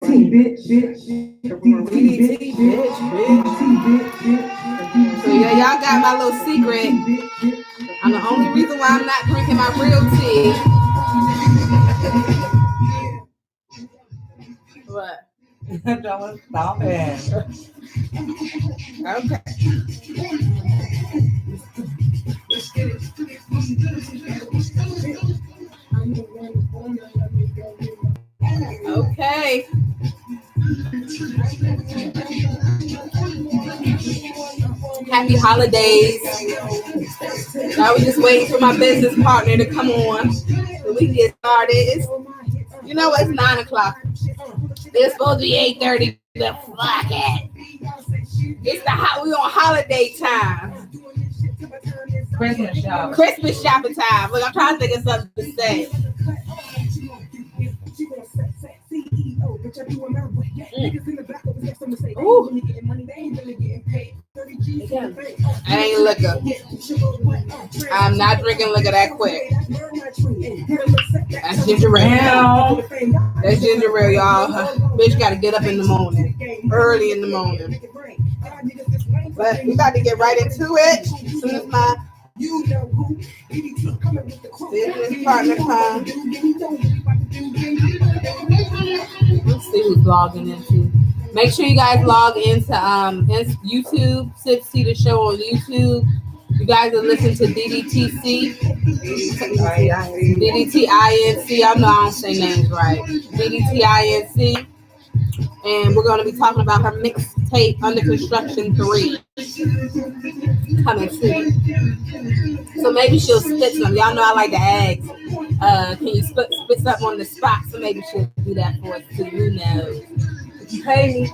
So yeah, y'all got my little secret. I'm the only reason why I'm not drinking my real tea. What? Don't stop it. Okay. Okay. Happy holidays. Now we just waiting for my business partner to come on so we can get started. You know it's 9 o'clock. It's supposed to be 8:30, but fuck it. It's we on holiday time. Christmas shopping time. Look, I'm trying to think of something to say. Ooh. I ain't liquor. I'm not drinking liquor that quick. That's ginger ale. That's ginger ale, y'all. Bitch gotta get up in the morning. Early in the morning. But we about to get right into it. As soon as my business partner comes. Let's see who's logging into. Make sure you guys log into YouTube, SipsTea the Show on YouTube. You guys are listening to DDTC. DDTINC. I know I don't say names right. DDTINC. And we're going to be talking about her mixtape Under Construction 3 coming soon. So maybe she'll spit some. Y'all know I like to ask. Can you spit something on the spot? So maybe she'll do that for us too. Who knows? If you pay me.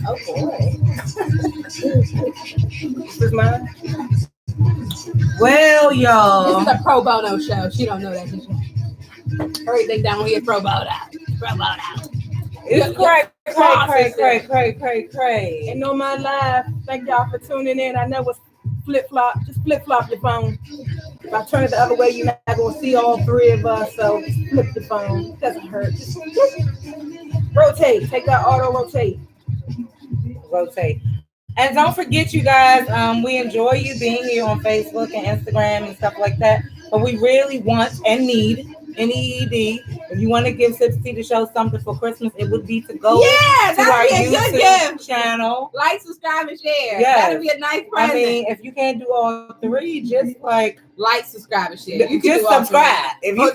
Oh boy. This is mine. Well, y'all. This is a pro bono show. She don't know that. Everything down here pro bono. Pro bono. It's cray. And on my live, thank y'all for tuning in. I know it's flip-flop. Just flip-flop your phone. If I turn it the other way, you're not going to see all three of us. So flip the phone. It doesn't hurt. Just rotate. Take that auto rotate. Rotate. And don't forget, you guys, we enjoy you being here on Facebook and Instagram and stuff like that. But we really want and need NEED. If you want to give SipsTea the Show something for Christmas, it would be to go to our YouTube channel. Like, subscribe, and share. Yes. That'd be a nice present. I mean, if you can't do all three, just like subscribe, and share. You just subscribe. If you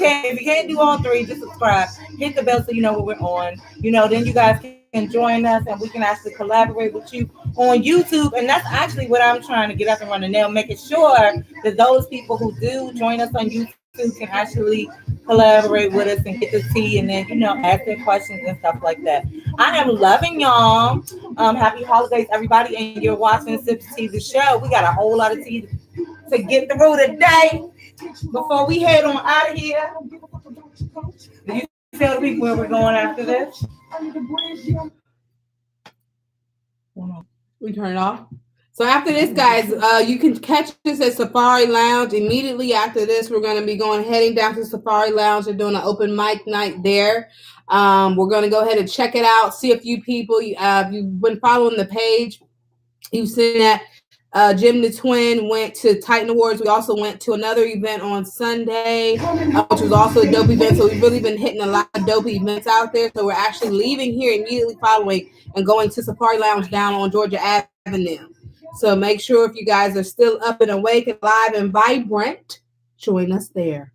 can't do all three, just subscribe. Hit the bell so you know what we're on. You know, then you guys can join us and we can actually collaborate with you on YouTube. And that's actually what I'm trying to get up and running now, making sure that those people who do join us on YouTube can actually collaborate with us and get the tea and then, ask their questions and stuff like that. I am loving y'all. Happy holidays, everybody. And you're watching SipsTea the Show. We got a whole lot of tea to get through today before we head on out of here. Do you tell the people where we're going after this? We turn it off. So after this, guys, you can catch us at Safari Lounge. Immediately after this, we're going to be heading down to Safari Lounge. They're doing an open mic night there. We're going to go ahead and check it out, see a few people. You've been following the page. You've seen that GemDTwin went to Titan Awards. We also went to another event on Sunday, which was also a dope event. So we've really been hitting a lot of dope events out there. So we're actually leaving here immediately following and going to Safari Lounge down on Georgia Avenue. So make sure if you guys are still up and awake and live and vibrant, join us there.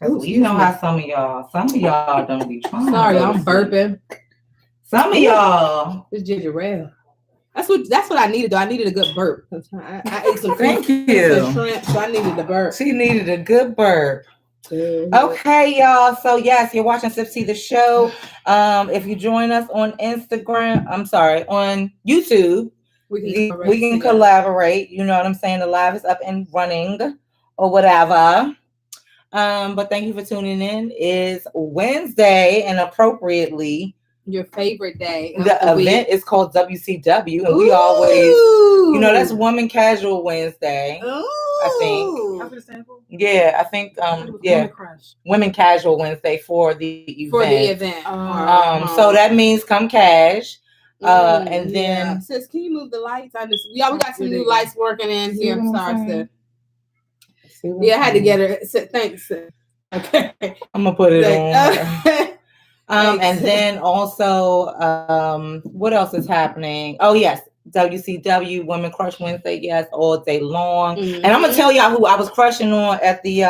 You know how some of y'all don't be trying. Sorry, I'm burping. Some of y'all. It's ginger ale. That's what I needed though. I needed a good burp. I ate some shrimp, so I needed a burp. She needed a good burp. Okay, y'all. So yes, you're watching SipsTea the Show. If you join us on on YouTube, we can collaborate. You know what I'm saying? The live is up and running or whatever. But thank you for tuning in. It's Wednesday, and appropriately, your favorite day. The event is called WCW, and we always, that's Woman Casual Wednesday. Ooh. I think. That's the sample? Yeah, I think yeah. Women Casual Wednesday for the event. For the event. So that means come cash. And then sis, can you move the lights? We got some new lights working in here. I'm sorry, sis. Yeah, I had to get her. Thanks, sis. Okay. I'm gonna put it on. And then also, what else is happening? Oh yes, WCW Women Crush Wednesday, yes, all day long. And I'm gonna tell y'all who I was crushing on at the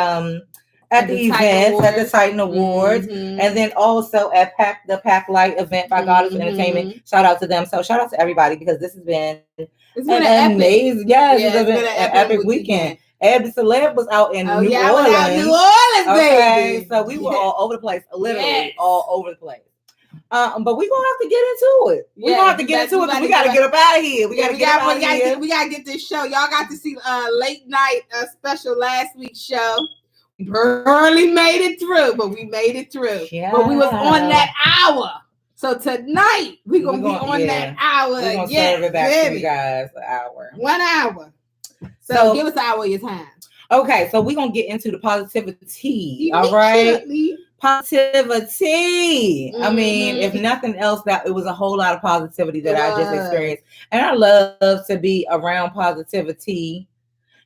events, at the Titan Awards, and then also at the Pack Light event by Goddess Entertainment. Shout out to them. So shout out to everybody because this has been an amazing, it's been an epic weekend. Eb Deceleb was out in New Orleans. New Orleans, baby. So we were all over the place, literally all over the place. But we're gonna have to get into it. We're gonna have to get into it because we gotta get up out of here. We gotta get this show. Y'all got to see late night special last week's show. We barely made it through, but we made it through. Yeah. But we was on that hour. So tonight we're gonna be on that hour. We're gonna serve it back to you guys an hour. 1 hour. So give us an hour of your time. Okay, so we're gonna get into the positivity. All right. Positivity. I mean, if nothing else, that it was a whole lot of positivity that I just experienced. And I love to be around positivity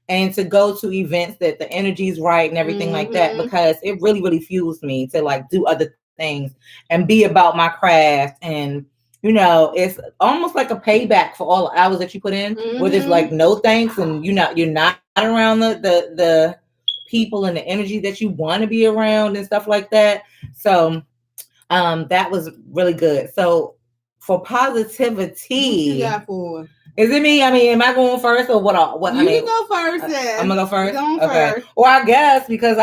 and to go to events that the energy is right and everything like that, because it really, really fuels me to like do other things and be about my craft. And you know, it's almost like a payback for all the hours that you put in, where there's like no thanks, and you're not around the people and the energy that you want to be around and stuff like that. So that was really good. So for positivity, is it me? I mean, am I going first or what? You can go first. I'm gonna go first. Okay. Well, I guess because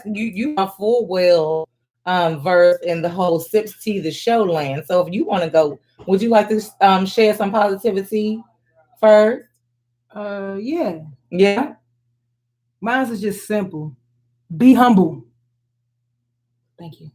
you are full well verse in the whole SipsTea the Show land. So if you want to go, would you like to share some positivity first? Yeah. Mine is just simple. Be humble. Thank you.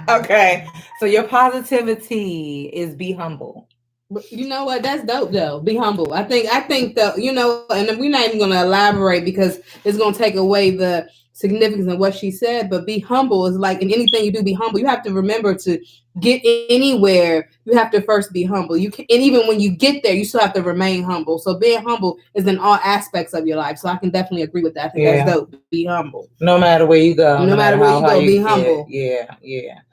Okay. So your positivity is be humble. But you know what? That's dope though. Be humble. I think that, you know, and we're not even going to elaborate because it's going to take away the significance of what she said, but be humble is like in anything you do, be humble. You have to remember to get anywhere, you have to first be humble. You can, and even when you get there, you still have to remain humble. So being humble is in all aspects of your life. So I can definitely agree with that. I think that's dope. Be humble. No matter where you go. No matter where you go, be humble. Yeah.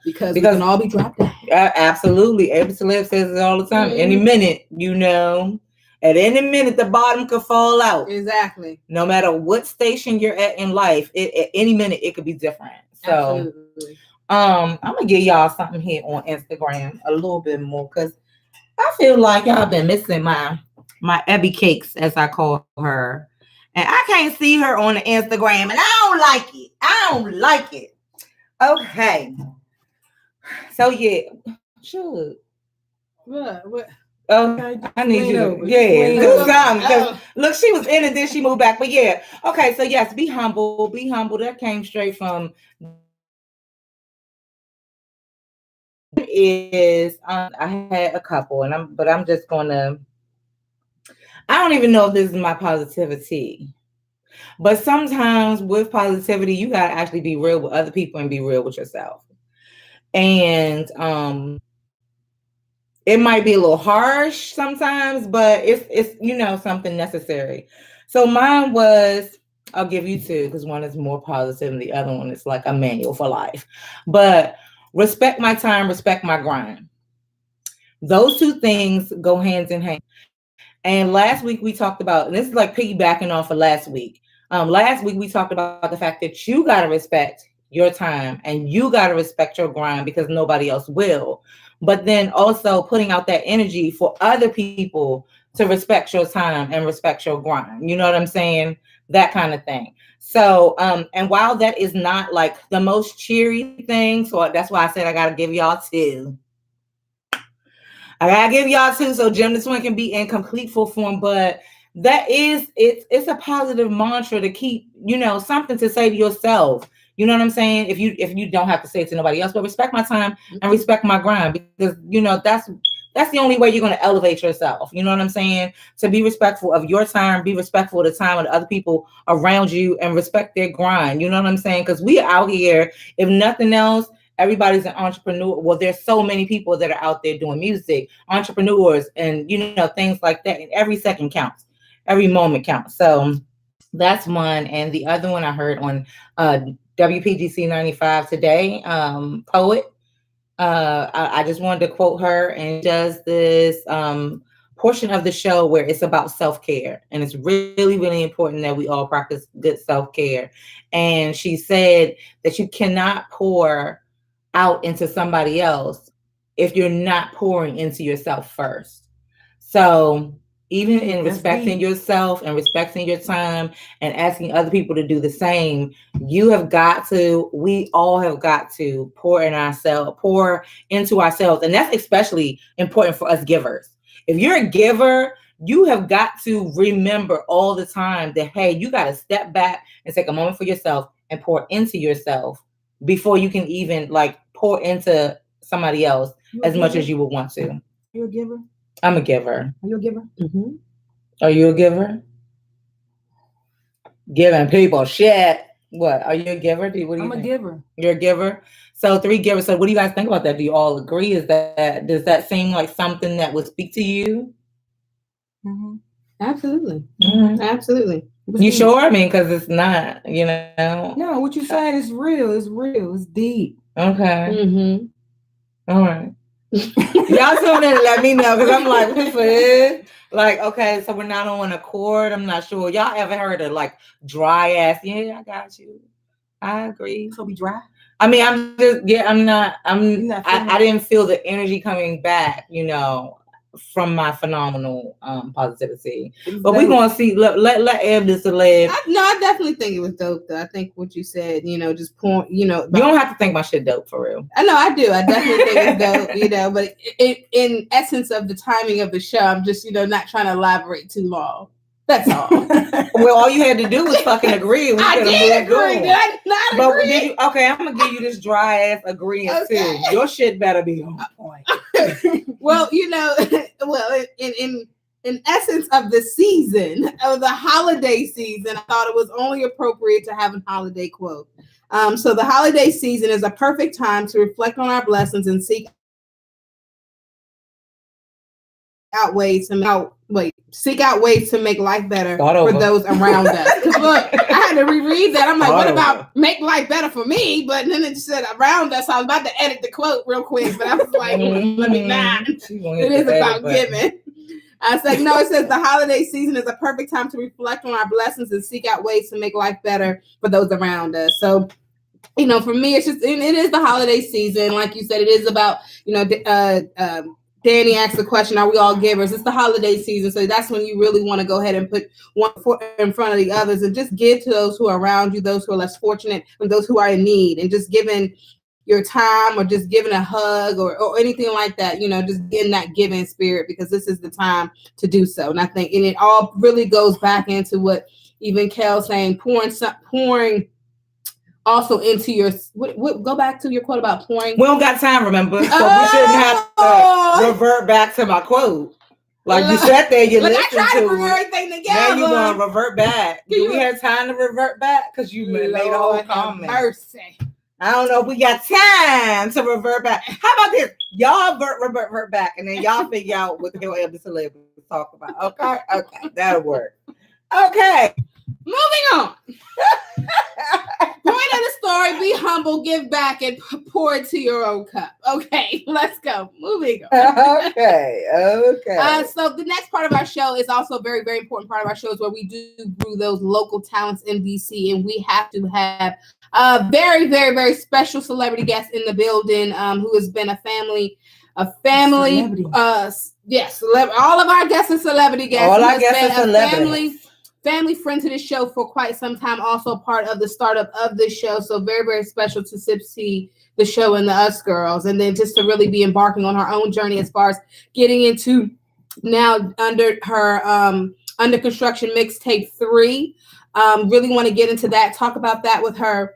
Because we can all be dropped down. Absolutely. Eb Deceleb says it all the time. Any minute, you know. At any minute, the bottom could fall out. Exactly. No matter what station you're at in life, at any minute it could be different. So, absolutely. I'm gonna give y'all something here on Instagram a little bit more because I feel like y'all been missing my Ebby Cakes, as I call her, and I can't see her on the Instagram, and I don't like it. Okay. So yeah, sure. What? Okay, I need you to do something. Because look, she was in and then she moved back. But yeah, okay. So yes, be humble. Be humble. That came straight from. I had a couple, and I'm just gonna. I don't even know if this is my positivity, but sometimes with positivity, you gotta actually be real with other people and be real with yourself, and it might be a little harsh sometimes, but it's you know, something necessary. So mine was, I'll give you two because one is more positive and the other one is like a manual for life. But respect my time, respect my grind. Those two things go hands in hand. And last week we talked about, and this is like piggybacking off of last week. Last week we talked about the fact that you got to respect your time and you got to respect your grind because nobody else will. But then also putting out that energy for other people to respect your time and respect your grind. You know what I'm saying? That kind of thing. So, and while that is not like the most cheery thing, so that's why I said I got to give y'all two. I got to give y'all two so GemDTwin can be in complete full form. But that is, it's a positive mantra to keep, you know, something to say to yourself. You know what I'm saying? If you don't have to say it to nobody else, but respect my time and respect my grind, because you know that's That's the only way you're going to elevate yourself. You know what I'm saying? To be respectful of your time, be respectful of the time of the other people around you, and respect their grind. You know what I'm saying? Because we are out here, if nothing else, everybody's an entrepreneur. Well, there's so many people that are out there doing music, entrepreneurs, and, you know, things like that. And every second counts. Every moment counts. So that's one. And the other one I heard on WPGC 95 today, Poet. I just wanted to quote her, and does this portion of the show where it's about self-care. And it's really, really important that we all practice good self-care. And she said that you cannot pour out into somebody else if you're not pouring into yourself first. So even in respecting yourself and respecting your time and asking other people to do the same, we all have got to pour into ourselves. And that's especially important for us givers. If you're a giver, you have got to remember all the time that, hey, you got to step back and take a moment for yourself and pour into yourself before you can even like pour into somebody else as much as you would want to. You're a giver? I'm a giver. Are you a giver? Mm-hmm. Are you a giver? Giving people shit. What? Are you a giver? I'm a giver. You're a giver? So 3 givers. So what do you guys think about that? Do you all agree? Does that seem like something that would speak to you? Mm-hmm. Absolutely. Mm-hmm. Absolutely. You sure? I mean, because it's not, you know. No, what you're saying is real. It's real. It's deep. Okay. Mm-hmm. All right. Y'all tune in and let me know, because I'm like, what is? Like, okay, so we're not on one accord. I'm not sure. Y'all ever heard of like dry ass? Yeah, I got you. I agree. So we dry? I mean, I didn't feel the energy coming back, you know, from my phenomenal positivity. But we're gonna see. Let Eb Deceleb. I definitely think it was dope though. I think what you said, you know, just point, you know, you don't have to think my shit dope for real. I know I do. I definitely think it's dope, you know, but in essence of the timing of the show, I'm just, you know, not trying to elaborate too long. That's all. Well, all you had to do was fucking agree. I did agree. Did I not agree? Did you, okay, I'm gonna give you this dry ass agreeing too. Your shit better be on point. Well, you know, in essence of the season, of the holiday season, I thought it was only appropriate to have a holiday quote. So the holiday season is a perfect time to reflect on our blessings and seek out ways to make life better for those around us. Because look, I had to reread that. I'm like, what about make life better for me? But then it said around us. I was about to edit the quote real quick, but I was like, let me not. It is about giving. I was like, no, it says the holiday season is a perfect time to reflect on our blessings and seek out ways to make life better for those around us. So, you know, for me, it is the holiday season. Like you said, it is about, you know, Danny asked the question, are we all givers? It's the holiday season, so that's when you really want to go ahead and put one foot in front of the others and just give to those who are around you, those who are less fortunate, and those who are in need. And just giving your time or just giving a hug or anything like that, you know, just getting that giving spirit, because this is the time to do so. And I think, and it all really goes back into what even Kel saying, pouring also into your, go back to your quote about pouring. We don't got time, remember? So we shouldn't have to revert back to my quote. Like you sat there, you listened to it. I tried to bring everything together. Now you want to revert back. Do we have time to revert back? Because you made a whole comment. Mercy. I don't know if we got time to revert back. How about this? Y'all revert back, and then y'all figure out what the hell Eb Deceleb was talking about. Okay, that'll work. Okay. Moving on. Point of the story, be humble, give back, and pour into your own cup. Okay, let's go. Moving on. Okay. So the next part of our show is also a very, very important part of our show, is where we do brew those local talents in DC, and we have to have a very, very, very special celebrity guest in the building, who has been a family. Yes, all of our guests are celebrity guests. All our guests are celebrities. Family friend to the show for quite some time, also part of the startup of the show. So very, very special to SipsTea the Show and the Us Girls. And then just to really be embarking on her own journey as far as getting into now under her under construction mixtape 3. Really want to get into that, talk about that with her.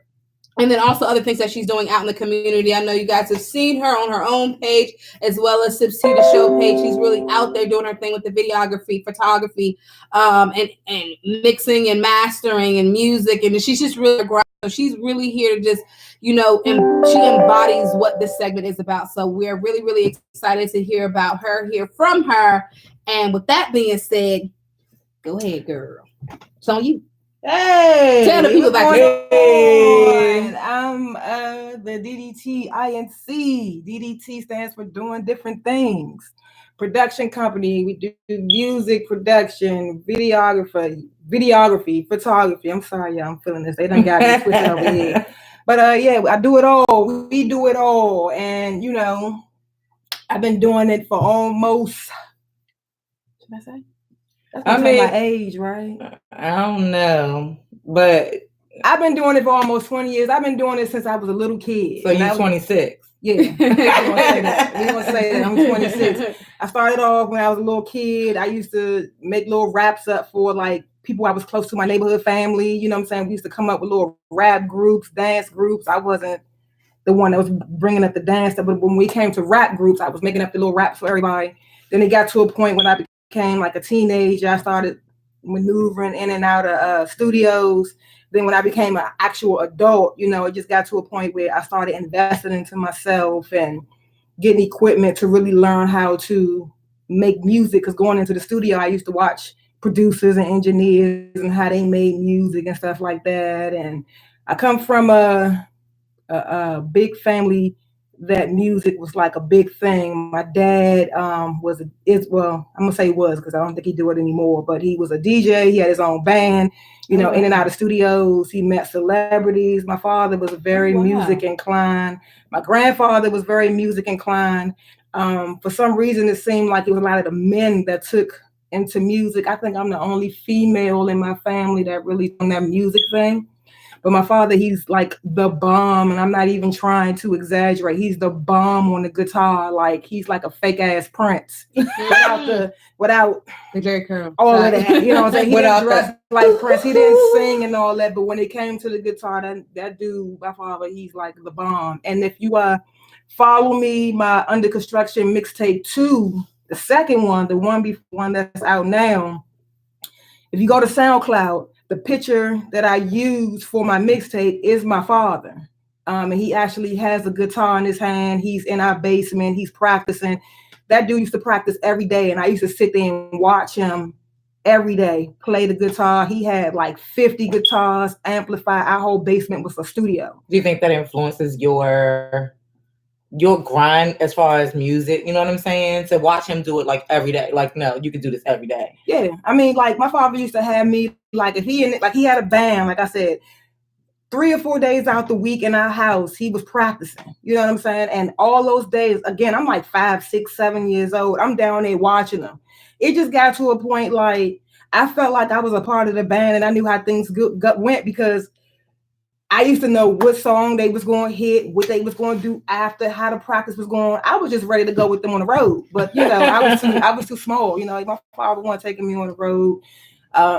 And then also other things that she's doing out in the community. I know you guys have seen her on her own page as well as SipsTea the Show page. She's really out there doing her thing with the videography, photography, and mixing and mastering and music. And she's just really great. So she's really here to just, you know, and she embodies what this segment is about. So we're really, really excited to hear about her, hear from her. And with that being said, go ahead, girl. It's on you. Hey, tell the people about it. I'm the DDT INC. DDT stands for doing different things. Production company. We do music production, videography, photography. I'm sorry, y'all. I'm feeling this. They done got me twisted over here. But yeah, I do it all. We do it all, and you know, I've been doing it for almost. Should I say? I mean, my age, right? I don't know, but I've been doing it for almost 20 years. I've been doing it since I was a little kid. So you're 26. Yeah, we're gonna say that. I'm 26. I started off when I was a little kid. I used to make little raps up for like people I was close to, my neighborhood family. You know what I'm saying? We used to come up with little rap groups, dance groups. I wasn't the one that was bringing up the dance stuff, but when we came to rap groups, I was making up the little raps for everybody. Then it got to a point when I became like a teenager. I started maneuvering in and out of studios. Then when I became an actual adult, you know, it just got to a point where I started investing into myself and getting equipment to really learn how to make music. Because going into the studio, I used to watch producers and engineers and how they made music and stuff like that. And I come from a big family that music was like a big thing. My dad I'm gonna say was, because I don't think he do it anymore, but he was a DJ. He had his own band, you know, in and out of studios. He met celebrities. My father was very music inclined. My grandfather was very music inclined. For some reason, it seemed like it was a lot of the men that took into music. I think I'm the only female in my family that really done that music thing. But my father, he's like the bomb, and I'm not even trying to exaggerate. He's the bomb on the guitar. Like he's like a fake ass Prince without the Jerry curl, all of that. You know what I'm saying? He didn't dress like Prince. He didn't sing and all that. But when it came to the guitar, that dude, my father, he's like the bomb. And if you follow me, my Under Construction mixtape 2, the second one, the one before one that's out now. If you go to SoundCloud, the picture that I use for my mixtape is my father. And he actually has a guitar in his hand. He's in our basement. He's practicing. That dude used to practice every day. And I used to sit there and watch him every day play the guitar. He had like 50 guitars, amplified. Our whole basement was a studio. Do you think that influences your grind as far as music? You know what I'm saying? To watch him do it like every day. Like, no, you could do this every day. Yeah. I mean, like my father used to have me, like if he had a band, like I said, 3 or 4 days out the week in our house, he was practicing. You know what I'm saying? And all those days, again, I'm like 5, 6, 7 years old. I'm down there watching them. It just got to a point like I felt like I was a part of the band and I knew how things went because I used to know what song they was going to hit, what they was going to do after, how the practice was going. I was just ready to go with them on the road. But, you know, I was too small. You know, like my father wasn't taking me on the road.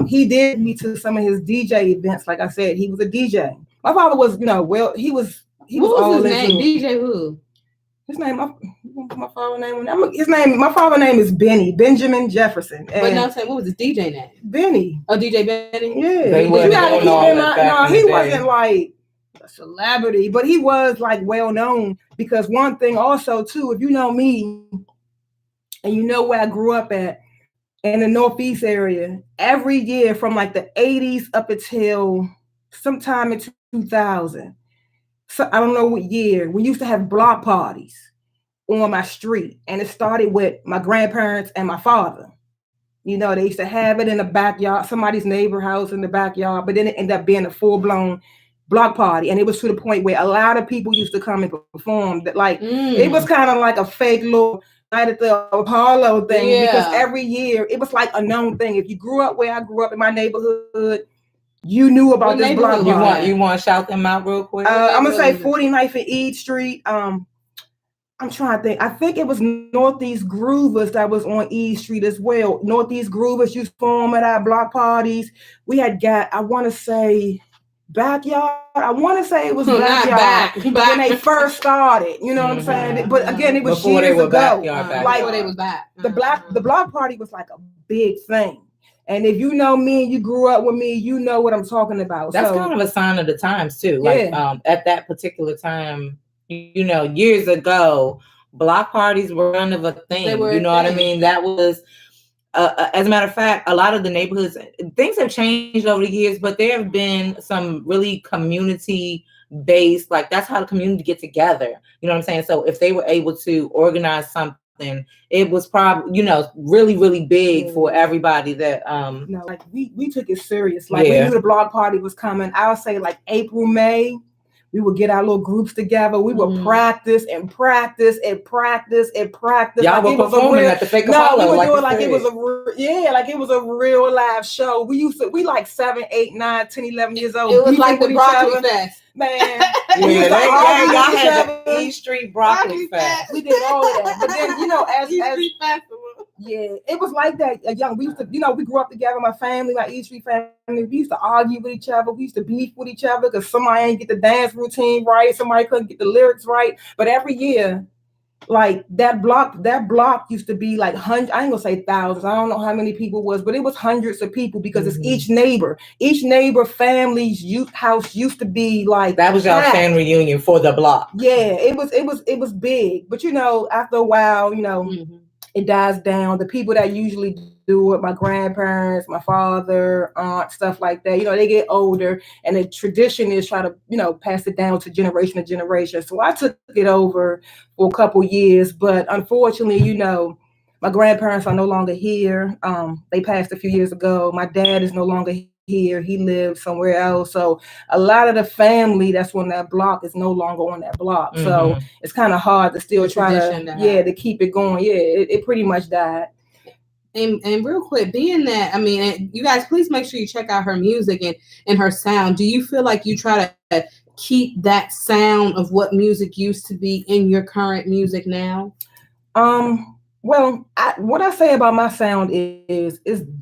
He did me to some of his DJ events. Like I said, he was a DJ. My father was, you know, he was all his name? DJ who? His name, my father's name. My father's name is Benjamin Jefferson. But no, say what was his DJ name? Benny. Oh, DJ Benny. Yeah. He wasn't like a celebrity, but he was like well known because one thing also too, if you know me, and you know where I grew up at in the Northeast area, every year from like the 80s up until sometime in 2000. So I don't know what year, we used to have block parties on my street. And it started with my grandparents and my father. You know, they used to have it in the backyard, somebody's neighbor house in the backyard, but then it ended up being a full-blown block party. And it was to the point where a lot of people used to come and perform. That like it was kind of like a fake little night at the Apollo thing, because every year it was like a known thing. If you grew up where I grew up in my neighborhood, you knew about this block party. You want to shout them out real quick? I'm gonna say 49th and Eid Street. I'm trying to think. I think it was Northeast Groovers that was on Eid Street as well. Northeast Groovers used to form at our block parties. We had I want to say backyard. I want to say it was Not backyard back. when they first started. You know what I'm saying? But again, it was Before years they were ago. backyard. Like before they was back. the block party was like a big thing. And if you know me and you grew up with me, you know what I'm talking about. That's kind of a sign of the times too. Like at that particular time, you know, years ago, block parties were kind of a thing. You know what I mean? That was, as a matter of fact, a lot of the neighborhoods, things have changed over the years, but there have been some really community-based, like that's how the community get together. You know what I'm saying? So if they were able to organize something, it was probably, you know, really, really big for everybody that no, like we took it serious. Like we knew the block party was coming. I would say like April, May, we would get our little groups together. We would practice and practice and practice and practice. Y'all like were performing at the fake Apollo. No, we would do it like it was like it was a real live show. We like 7, 8, 9, 10, 11 years old. It was like the broccoli fest. Man, y'all had the East Street broccoli fest. We did all of that. But then, you know, as it was like that. Young, we used to, you know, we grew up together. My family, my East Street family, we used to argue with each other. We used to beef with each other because somebody ain't get the dance routine right. Somebody couldn't get the lyrics right. But every year, like that block used to be like hundreds. I ain't gonna say thousands. I don't know how many people it was, but it was hundreds of people because it's each neighbor family's youth house used to be like that was y'all family reunion for the block. Yeah, it was big. But you know, after a while, you know, it dies down. The people that usually do it, my grandparents, my father, aunt, stuff like that, you know, they get older, and the tradition is try to, you know, pass it down to generation to generation. So I took it over for a couple years, but unfortunately, you know, my grandparents are no longer here. They passed a few years ago. My dad is no longer here. He lives somewhere else. So a lot of the family that's on that block is no longer on that block. So it's kind of hard to still try to keep it going. Yeah, it pretty much died. And real quick, being that, I mean, you guys, please make sure you check out her music and her sound. Do you feel like you try to keep that sound of what music used to be in your current music now? Well, what I say about my sound is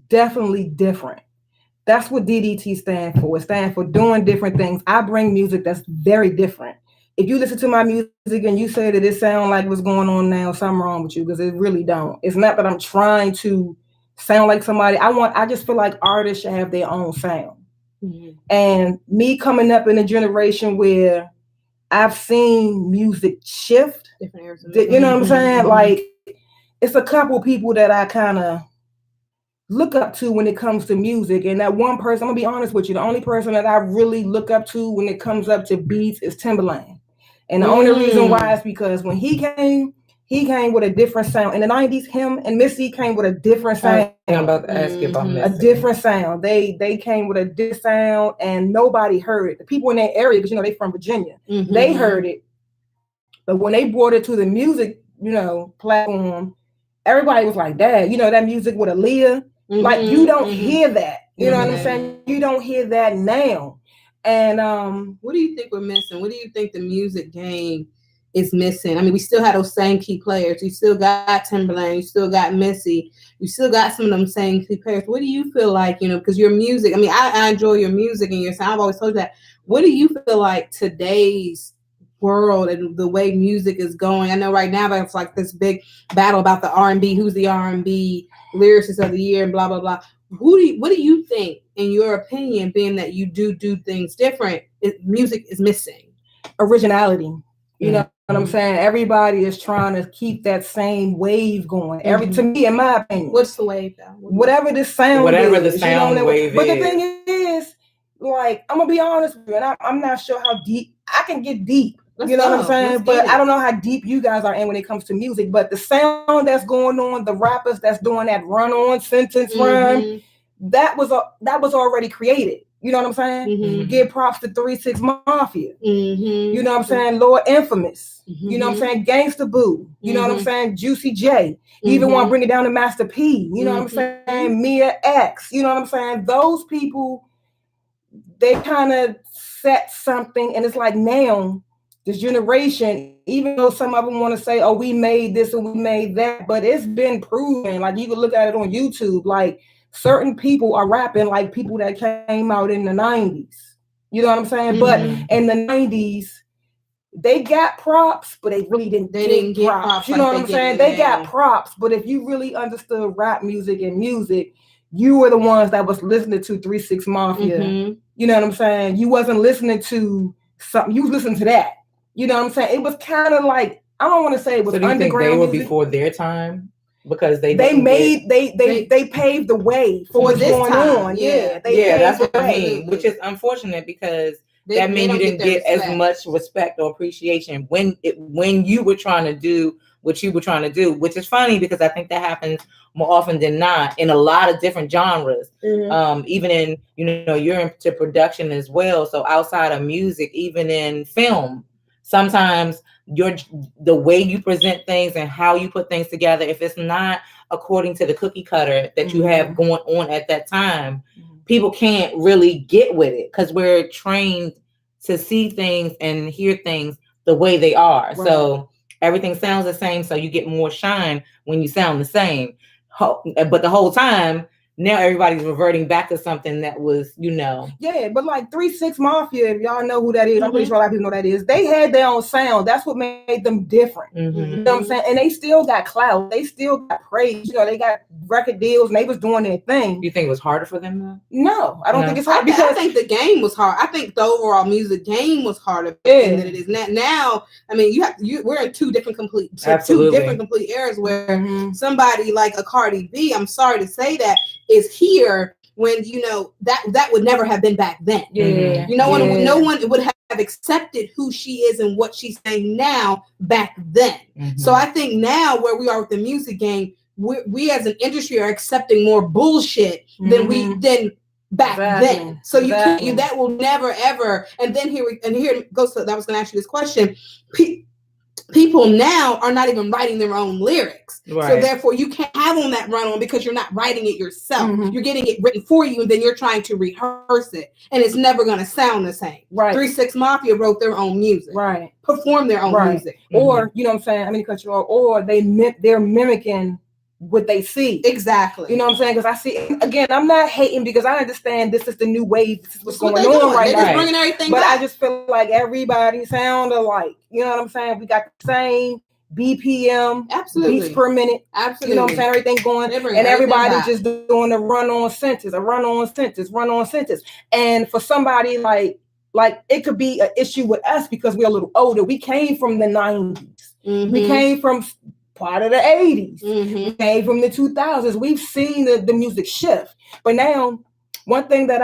definitely different. That's what DDT stands for. It stands for doing different things. I bring music that's very different. If you listen to my music and you say that it sounds like what's going on now, something wrong with you, because it really don't. It's not that I'm trying to sound like somebody. I just feel like artists should have their own sound. And me coming up in a generation where I've seen music shift, you know what I'm saying? Like, it's a couple people that I kind of look up to when it comes to music. And that one person, I'm gonna be honest with you, the only person that I really look up to when it comes up to beats is Timbaland. And the only reason why is because when he came with a different sound. In the 90s, him and Missy came with a different sound. I'm about to ask you about Missy. A different sound. They came with a different sound, and nobody heard it. The people in that area, because you know they from Virginia, they heard it. But when they brought it to the music, you know, platform, everybody was like, "Dad, you know that music with Aaliyah, like you don't hear that. You know what I'm saying? You don't hear that now." And what do you think we're missing? What do you think the music game is missing? I mean, we still have those same key players. You still got Timbaland. You still got Missy. You still got some of them same key players. What do you feel like, you know, because your music, I mean, I enjoy your music and your sound. I've always told you that. What do you feel like today's world and the way music is going? I know right now there's like this big battle about the R&B, who's the R&B lyricist of the year and blah, blah, blah. What do you think, in your opinion, being that you do things different, music is missing? Originality. You know what I'm saying? Everybody is trying to keep that same wave going. To me, in my opinion. What's the wave though? Whatever the sound wave is. But the thing is, like, I'm gonna be honest with you, and I'm not sure how deep I can get deep. You know what I'm saying? But I don't know how deep you guys are in when it comes to music. But the sound that's going on, the rappers that's doing that run-on sentence rhyme, that was already created. You know what I'm saying? Give props to 3 6 Mafia. You know what I'm saying? Lord Infamous. You know what I'm saying? Gangsta Boo. You know what I'm saying? Juicy J. You even want to bring it down to Master P. You know what I'm saying? Mia X. You know what I'm saying? Those people, they kind of set something, and it's like now, this generation, even though some of them want to say, oh, we made this and we made that, but it's been proven, like you can look at it on YouTube, like certain people are rapping like people that came out in the 90s. You know what I'm saying? But in the 90s, they got props, but they really didn't. They didn't get props. You know what I'm saying? They got props, but if you really understood rap music and music, you were the ones that was listening to 3 6 Mafia. You know what I'm saying? You wasn't listening to something. You was listening to that. You know what I'm saying? It was kind of like, I don't want to say it was underground. So do you think they were before their time? Because they paved the way for what's going on. Yeah, that's what I mean. Which is unfortunate because that means you didn't get as much respect or appreciation when you were trying to do what you were trying to do, which is funny because I think that happens more often than not in a lot of different genres. Even in, you're into production as well. So outside of music, even in film, sometimes the way you present things and how you put things together, if it's not according to the cookie cutter that you have going on at that time, people can't really get with it because we're trained to see things and hear things the way they are. Right. So everything sounds the same. So you get more shine when you sound the same. But the whole time, now everybody's reverting back to something that was, Yeah, but like 3 6 Mafia, if y'all know who that is, I'm pretty sure a lot of people know that is. They had their own sound. That's what made them different. You know what I'm saying? And they still got clout. They still got praise. They got record deals and they was doing their thing. You think it was harder for them though? No, I don't think it's hard. I think the game was hard. I think the overall music game was harder than it is now. I mean, we're in two different complete eras where somebody like a Cardi B, I'm sorry to say that, is here when that would never have been back then. No one would have accepted who she is and what she's saying now back then. So I think now where we are with the music game, we as an industry are accepting more bullshit than back then. So that will never ever. And then here it goes to, I was going to ask you this question. People now are not even writing their own lyrics. Right. So therefore you can't have on that run on because you're not writing it yourself. You're getting it written for you and then you're trying to rehearse it. And it's never going to sound the same. Right. 3 6 Mafia wrote their own music. Right. Performed their own music. Or, you know what I'm saying? I mean, cut you off. Or they're mimicking what they see. Exactly. You know what I'm saying? Because I see, again, I'm not hating because I understand this is the new wave. This is what's going on right now. They're just bringing everything back. I just feel like everybody sound alike. You know what I'm saying? We got the same BPM, beats per minute. Absolutely. You know what I'm saying? Everything going, and everybody just doing a run-on sentence. And for somebody like it could be an issue with us because we're a little older. We came from the 90s. We came from part of the 80s. We came from the 2000s. We've seen the music shift. But now, one thing that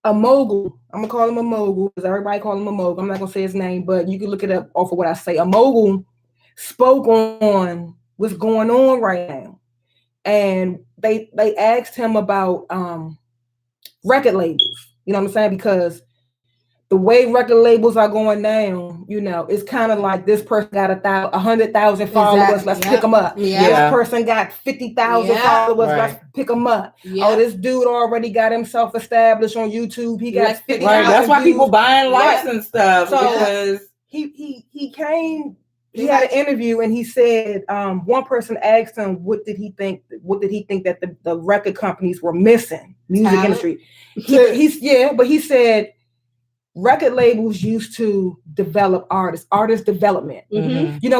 a mogul, I'm gonna call him a mogul because everybody call him a mogul. I'm not gonna say his name, but you can look it up off of what I say. A mogul spoke on what's going on right now, and they asked him about record labels. You know what I'm saying? Because the way record labels are going down, it's kind of like this person got 100,000 followers. Exactly. Let's pick them up. This person got 50,000 followers. Right. Let's pick them up. Oh, this dude already got himself established on YouTube. He got 50,000. Right. That's why people buying likes and stuff. So because he came. He had an interview and he said one person asked him what did he think that the record companies were missing, music industry. But he said record labels used to develop artist development.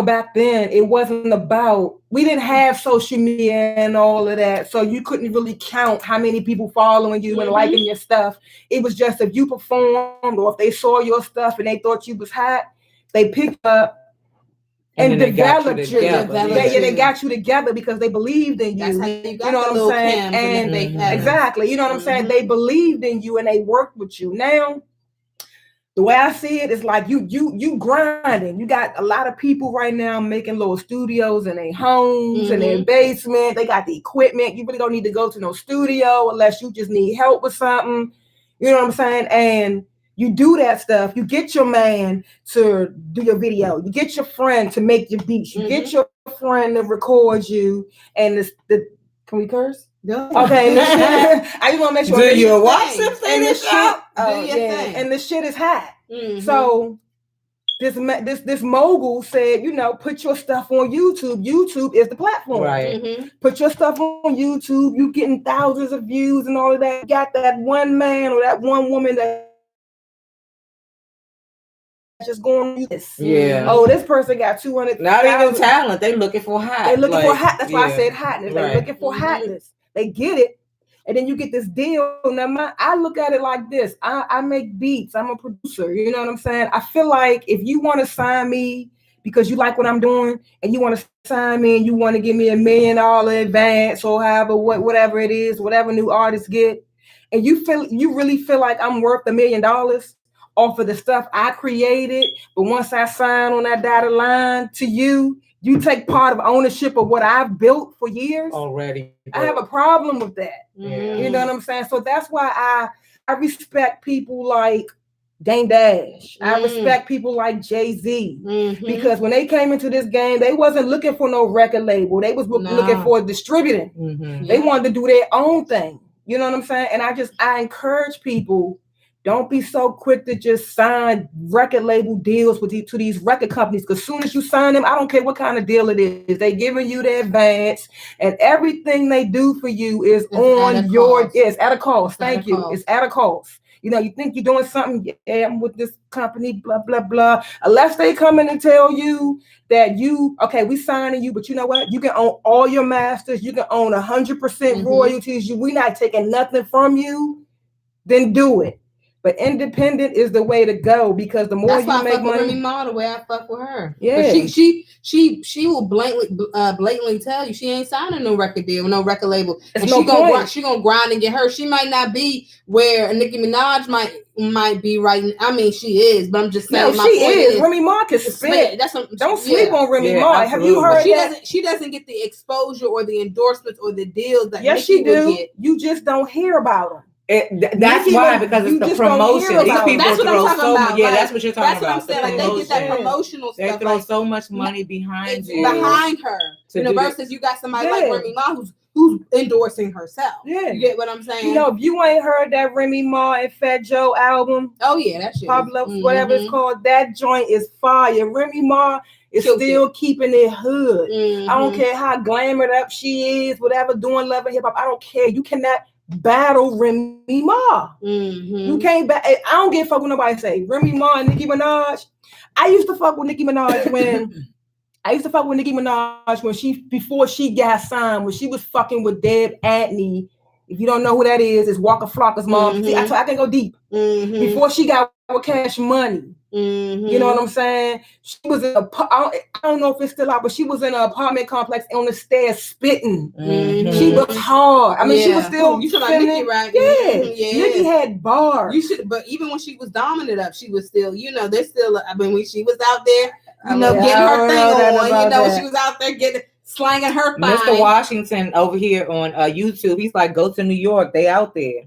Back then it wasn't about, we didn't have social media and all of that. So you couldn't really count how many people following you and liking your stuff. It was just if you performed or if they saw your stuff and they thought you was hot, they picked up and developed you. They got you together because they believed in you. That's how you got what I'm saying? And exactly. You know what I'm saying? They believed in you and they worked with you. Now, the way I see it is like you grinding. You got a lot of people right now making little studios in their homes, in their basement. They got the equipment. You really don't need to go to no studio unless you just need help with something. You know what I'm saying? And you do that stuff. You get your man to do your video. You get your friend to make your beats. You get your friend to record you. And can we curse? No. Okay. I just want to make sure. Do you watch SipsTea the Show? And the shit is hot. So this mogul said, you know, put your stuff on YouTube. YouTube is the platform. Right. Mm-hmm. Put your stuff on YouTube. You getting thousands of views and all of that. You got that one man or that one woman that just going to do this. Yeah. Oh, this person got 200. Not even talent. They looking for hot. They looking for hot. That's why I said hotness. Right. They looking for hotness. They get it. And then you get this deal. Now, I look at it like this. I make beats. I'm a producer. You know what I'm saying? I feel like if you want to sign me because you like what I'm doing and you want to sign me and you want to give me $1 million advance or however, whatever it is, whatever new artists get, and you really feel like I'm worth $1 million off of the stuff I created, but once I sign on that dotted line to you, you take part of ownership of what I've built for years already. I have a problem with that. Yeah. You know what I'm saying? So that's why I respect people like Dame Dash. I respect people like Jay-Z because when they came into this game, they wasn't looking for no record label. They was looking for distributing. They wanted to do their own thing. You know what I'm saying? And I encourage people, don't be so quick to just sign record label deals to these record companies. Because as soon as you sign them, I don't care what kind of deal it is. They giving you the advance, and everything they do for you is it's at a cost. Thank you. It's at a cost. You know, you think you're doing something, yeah, I'm with this company, blah, blah, blah. Unless they come in and tell you that we signing you, but you know what? You can own all your masters. You can own 100% royalties. We're not taking nothing from you. Then do it. But independent is the way to go because the more you make money. Remy Ma the way I fuck with her. Yeah, but she will blatantly tell you she ain't signing no record deal, no record label, and she gonna grind and get her. She might not be where Nicki Minaj might be right. I mean, she is, but I'm just saying. No, she is. Remy Ma can spit. Don't sleep on Remy Ma. Have you heard that? She doesn't get the exposure or the endorsements or the deals that Nicki she do. Get. You just don't hear about them. That's why, because it's the promotion. These people throw so much. Yeah, that's what you're talking about. That's what I'm saying. Like they get that promotional stuff. They throw so much money behind her. Versus you got somebody like Remy Ma who's endorsing herself. Yeah, you get what I'm saying? You know, if you ain't heard that Remy Ma and Fat Joe album, oh yeah, that shit. Pablo, whatever it's called, that joint is fire. Remy Ma is still keeping it hood. I don't care how glamored up she is, whatever, doing love and hip hop. I don't care. You cannot battle Remy Ma. You can't I don't give a fuck what nobody say. Remy Ma and Nicki Minaj. I used to fuck with Nicki Minaj before she got signed, when she was fucking with Deb Antney. If you don't know who that is, it's Waka Flocka's mom. See, I can go deep. Before she got with Cash Money. You know what I'm saying? She was in I don't know if it's still out, but she was in an apartment complex on the stairs spitting. She was hard. I mean, she was still. You should like Nicki, right? Yeah. Nicki had bars. You should, but even when she was dominant up, she was still. You know, there's still. I mean, when she was out there, getting her thing on. When she was out there slanging her. Mr. Washington over here on YouTube, he's like, go to New York. They out there.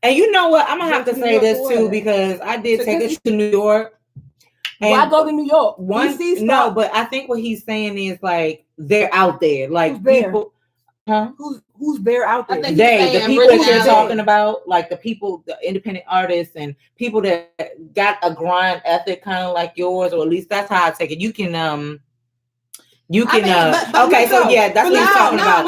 And you know what? I'm gonna have to say this too, because I did take it to New York. Why go to New York? No, but I think what he's saying is like they're out there, like people. Huh? Who's there out there? The people that you're talking about, like the people, the independent artists and people that got a grind ethic, kind of like yours, or at least that's how I take it. You can okay, so yeah, that's what he's talking about.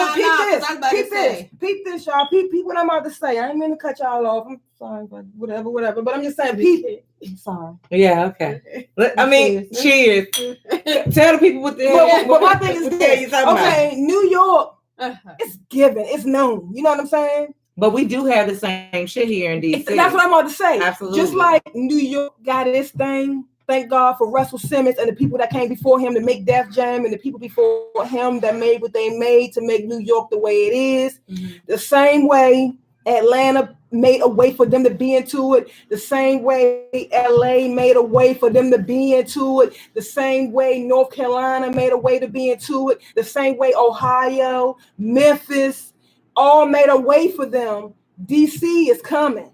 Peep this, y'all. Peep what I'm about to say. I ain't mean to cut y'all off. I'm sorry, but whatever. But I'm just saying, peep it. I'm sorry. Yeah, okay. I mean, cheers. Tell the people what the but my thing is this. Okay, New York, it's given. It's known. You know what I'm saying? But we do have the same shit here in DC. That's what I'm about to say. Absolutely. Just like New York got its thing. Thank God for Russell Simmons and the people that came before him to make Def Jam and the people before him that made what they made to make New York the way it is. The same way Atlanta made a way for them to be into it. The same way LA made a way for them to be into it. The same way North Carolina made a way to be into it. The same way Ohio, Memphis, all made a way for them. DC is coming.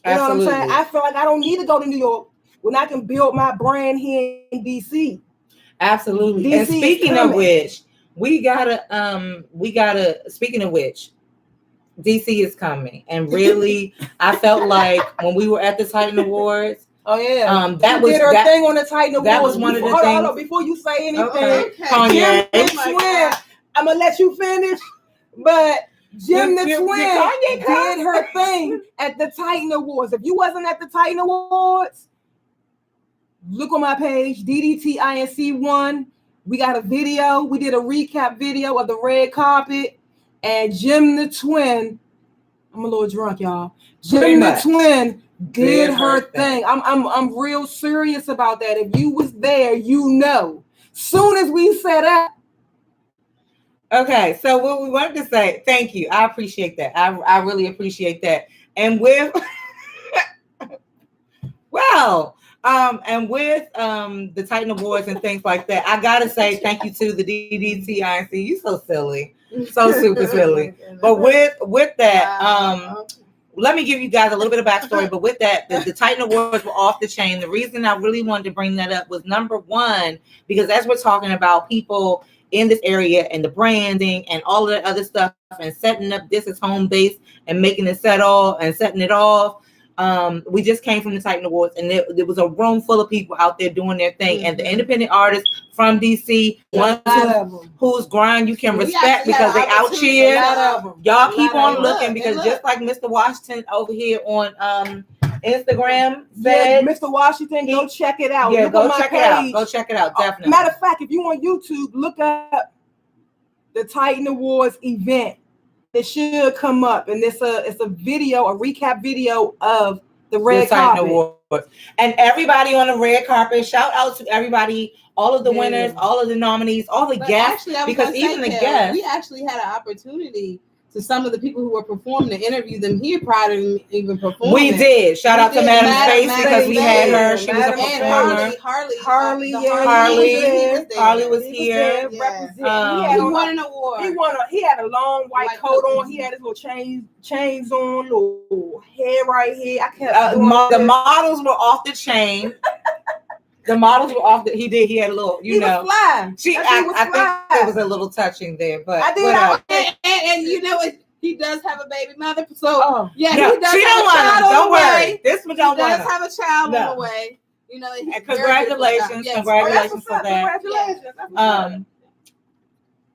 You know what I'm saying? I feel like I don't need to go to New York when I can build my brand here in DC. Absolutely. DC, and speaking of which, we gotta speaking of which, DC is coming. And really, I felt like when we were at the Titan Awards, Oh yeah. That was did her that, thing on the Titan Awards. that was one of the Hold things. on, before you say anything, Okay. Kanye. GemDTwin. I'm gonna let you finish, but GemDTwin did her thing at the Titan Awards. If you wasn't at the Titan Awards, look on my page, DDTINC1. We got a video. We did a recap video of the red carpet, and GemDTwin. I'm a little drunk, y'all. GemDTwin did her thing. I'm real serious about that. If you was there, you know. Soon as we set up. Okay, so what we wanted to say, thank you. I appreciate that. I really appreciate that. And with the Titan Awards and things like that, I gotta say thank you to the DDTINC. You so silly. So super silly. But with that, let me give you guys a little bit of backstory. But with that, the Titan Awards were off the chain. The reason I really wanted to bring that up was number one, because as we're talking about people in this area and the branding and all of the other stuff and setting up this as home base and making it setting it off. We just came from the Titan Awards, and there was a room full of people out there doing their thing. Mm-hmm. And the independent artists from DC, one whose grind you can respect because they out here. Y'all keep on looking because just like Mr. Washington over here on Instagram said, Mr. Washington, go check it out. Yeah, go check it out. Go check it out. Definitely. Matter of fact, if you on YouTube, look up the Titan Awards event. It should come up, and it's a video, a recap video of the red carpet awards. And everybody on the red carpet. Shout out to everybody, all of the winners, all of the nominees, all the guests. Actually, because even the guests, we actually had an opportunity to some of the people who were performing to interview them here prior to even performing. We did. Shout out to Madam Spacey because we had her. She was a performer. Harley was here. He won an award. He had a long white coat on. He had his little chains on, little hair right here. I can't. The models were off the chain. The models were off. He had a little. Was fly. I think there was a little touching there, but I did. And you know what? He does have a baby mother, so he does. She don't want him. Don't worry. This one don't want him. He does have a child on the way. You know. And congratulations for that. Congratulations.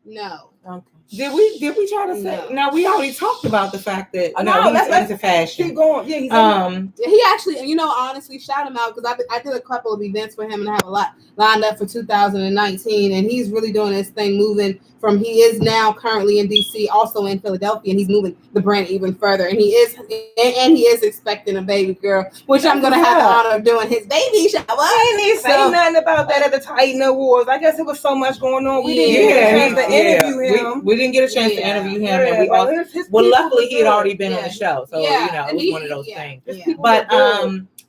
No. Okay. Did we try to say? No, we already talked about the fact that he's into fashion. Keep going. Yeah, he actually, honestly, shout him out because I did a couple of events for him and I have a lot lined up for 2019, and he's really doing this thing, moving from he is now currently in DC, also in Philadelphia, and he's moving the brand even further. And he is expecting a baby girl, which I'm gonna have the honor of doing his baby shower. I didn't say nothing about that at the Titan Awards. I guess it was so much going on. We didn't get a chance to interview him. We didn't get a chance to interview him, and we also luckily he had already been on the show, so it was one of those things. But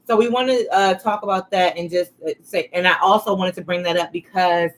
so we want to talk about that and just say, and I also wanted to bring that up because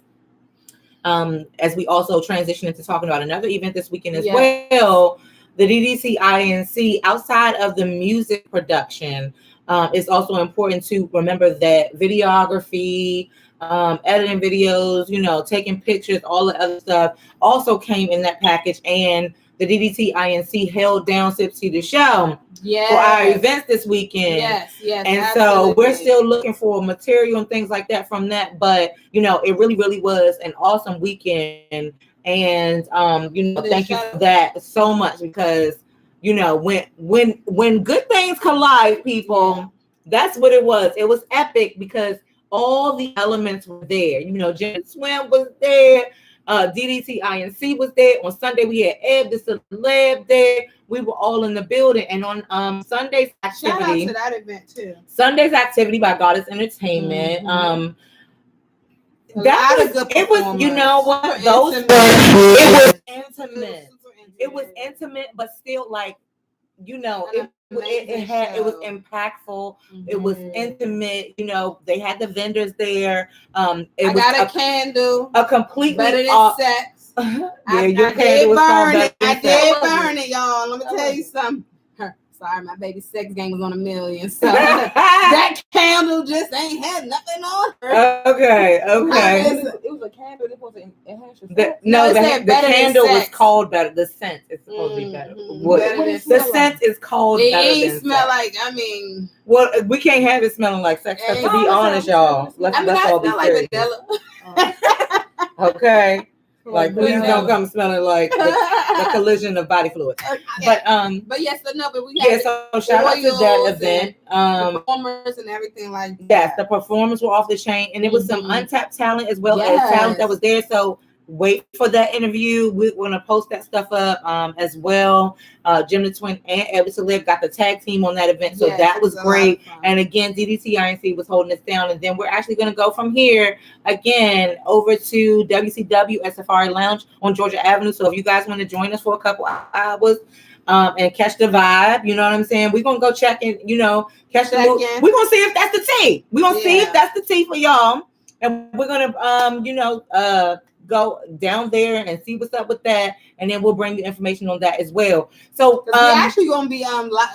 as we also transition into talking about another event this weekend as well, the DDTINC, outside of the music production, it's also important to remember that videography, editing videos, taking pictures, all the other stuff also came in that package. And the DDTINC held down SipsTea the Show for our events this weekend. Yes. And absolutely. So we're still looking for material and things like that from that. But, it really, really was an awesome weekend. And, thank you for that so much because, when good things collide, people, that's what it was. It was epic because all the elements were there. GemDTwin was there. DDTINC was there. On Sunday, we had Eb Deceleb there. We were all in the building. And on Sunday's activity. Shout out to that event, too. Sunday's activity by Goddess Entertainment. Mm-hmm. It was, you know what? It was intimate. It was intimate, but still it was impactful. Mm-hmm. It was intimate. They had the vendors there. I got a candle. A completely better than sex. Your candle was called better than sex. I did burn it, y'all. Let me tell you something. Sorry, my baby sex game was on 1,000,000. So that candle just ain't had nothing on her. Okay. It was a candle. It was an enhancer. The better than candle was sex. called better. The scent is supposed to be better. What Better than the sex. scent is called It better ain't than smell sex. like, I mean. Well, we can't have it smelling like sex. 'Cause to be honest, y'all, let's all be smell like serious. vanilla. Okay. Like, please vanilla. don't come smelling like the collision of body fluids. But yes, but we yeah. So shout out to that event. Performers and everything like that. Yes, the performers were off the chain, and it was some untapped talent as well as talent that was there. So wait for that interview. We're gonna post that stuff up as well. GemDTwin and Eb Deceleb got the tag team on that event, so that was great. And again, DDTINC was holding us down, and then we're actually gonna go from here again over to WCW at Safari Lounge on Georgia Avenue. So if you guys want to join us for a couple hours and catch the vibe, you know what I'm saying? We're gonna go check and catch the. We're gonna see if that's the tea. We're gonna see if that's the tea for y'all, and we're gonna go down there and see what's up with that, and then we'll bring you information on that as well. So we're actually gonna be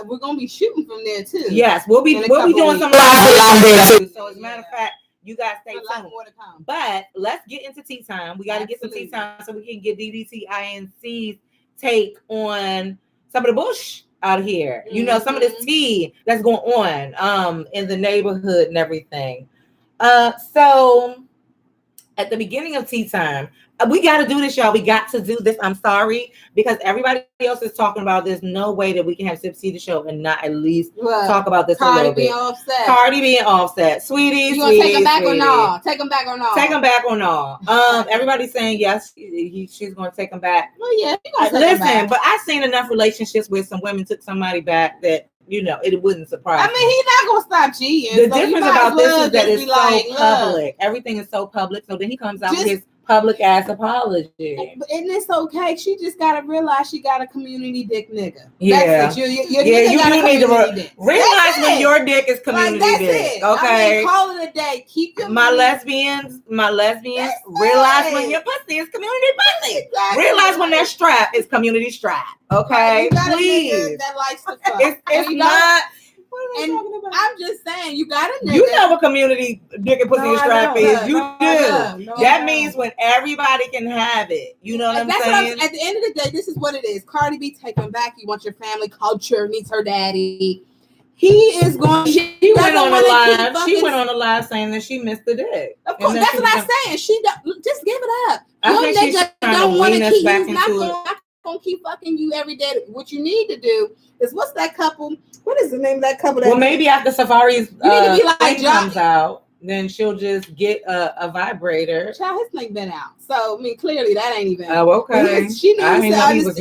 we're gonna be shooting from there too. Yes, we'll be doing some live there too. So as a matter of fact, you guys stay tuned. More to come. But let's get into tea time. We got to get some tea time so we can get DDTINC's take on some of the bush out here. Some of this tea that's going on in the neighborhood and everything. So at the beginning of tea time, we got to do this, y'all. We got to do this. I'm sorry, because everybody else is talking about this. No way that we can have SipsTea the Show and not at least talk about this a little bit. Cardi being offset. Sweetie, you gonna take them back or no? Take them back or no? Take them back or no? Everybody's saying yes, she's gonna take them back. Well, yeah. Listen, but I've seen enough relationships where some women took somebody back that it wouldn't surprise me. He's not gonna stop cheating. The difference about this is that it's so public. Everything is so public. So then he comes out with his public ass apology. And it's okay. She just gotta realize she got a community dick nigga. Yeah. That's it. You do need to realize when your dick is community dick. Okay. Call it a day. Keep your my lesbians, realize when your pussy is community pussy. Exactly. Realize when that strap is community strap. Okay. Please. That likes to fuck. It's not. And I'm just saying, you got a nigga. You know what community dick and pussy strap is. You do. That means when everybody can have it. You know what I'm saying? At the end of the day, this is what it is. Cardi B taken back. You want your family culture, needs her daddy. He is going. She went on a live. She went on a live saying that she missed the dick. Of course, that's what I'm saying. She just give it up. I think she's trying to lean us back into it. Gonna keep fucking you every day. What you need to do is what's that couple? What is the name of that couple? Well, maybe after Safari's you need to be like comes out, then she'll just get a vibrator. Child, his thing been out, so clearly that ain't even. Oh, okay. She needs to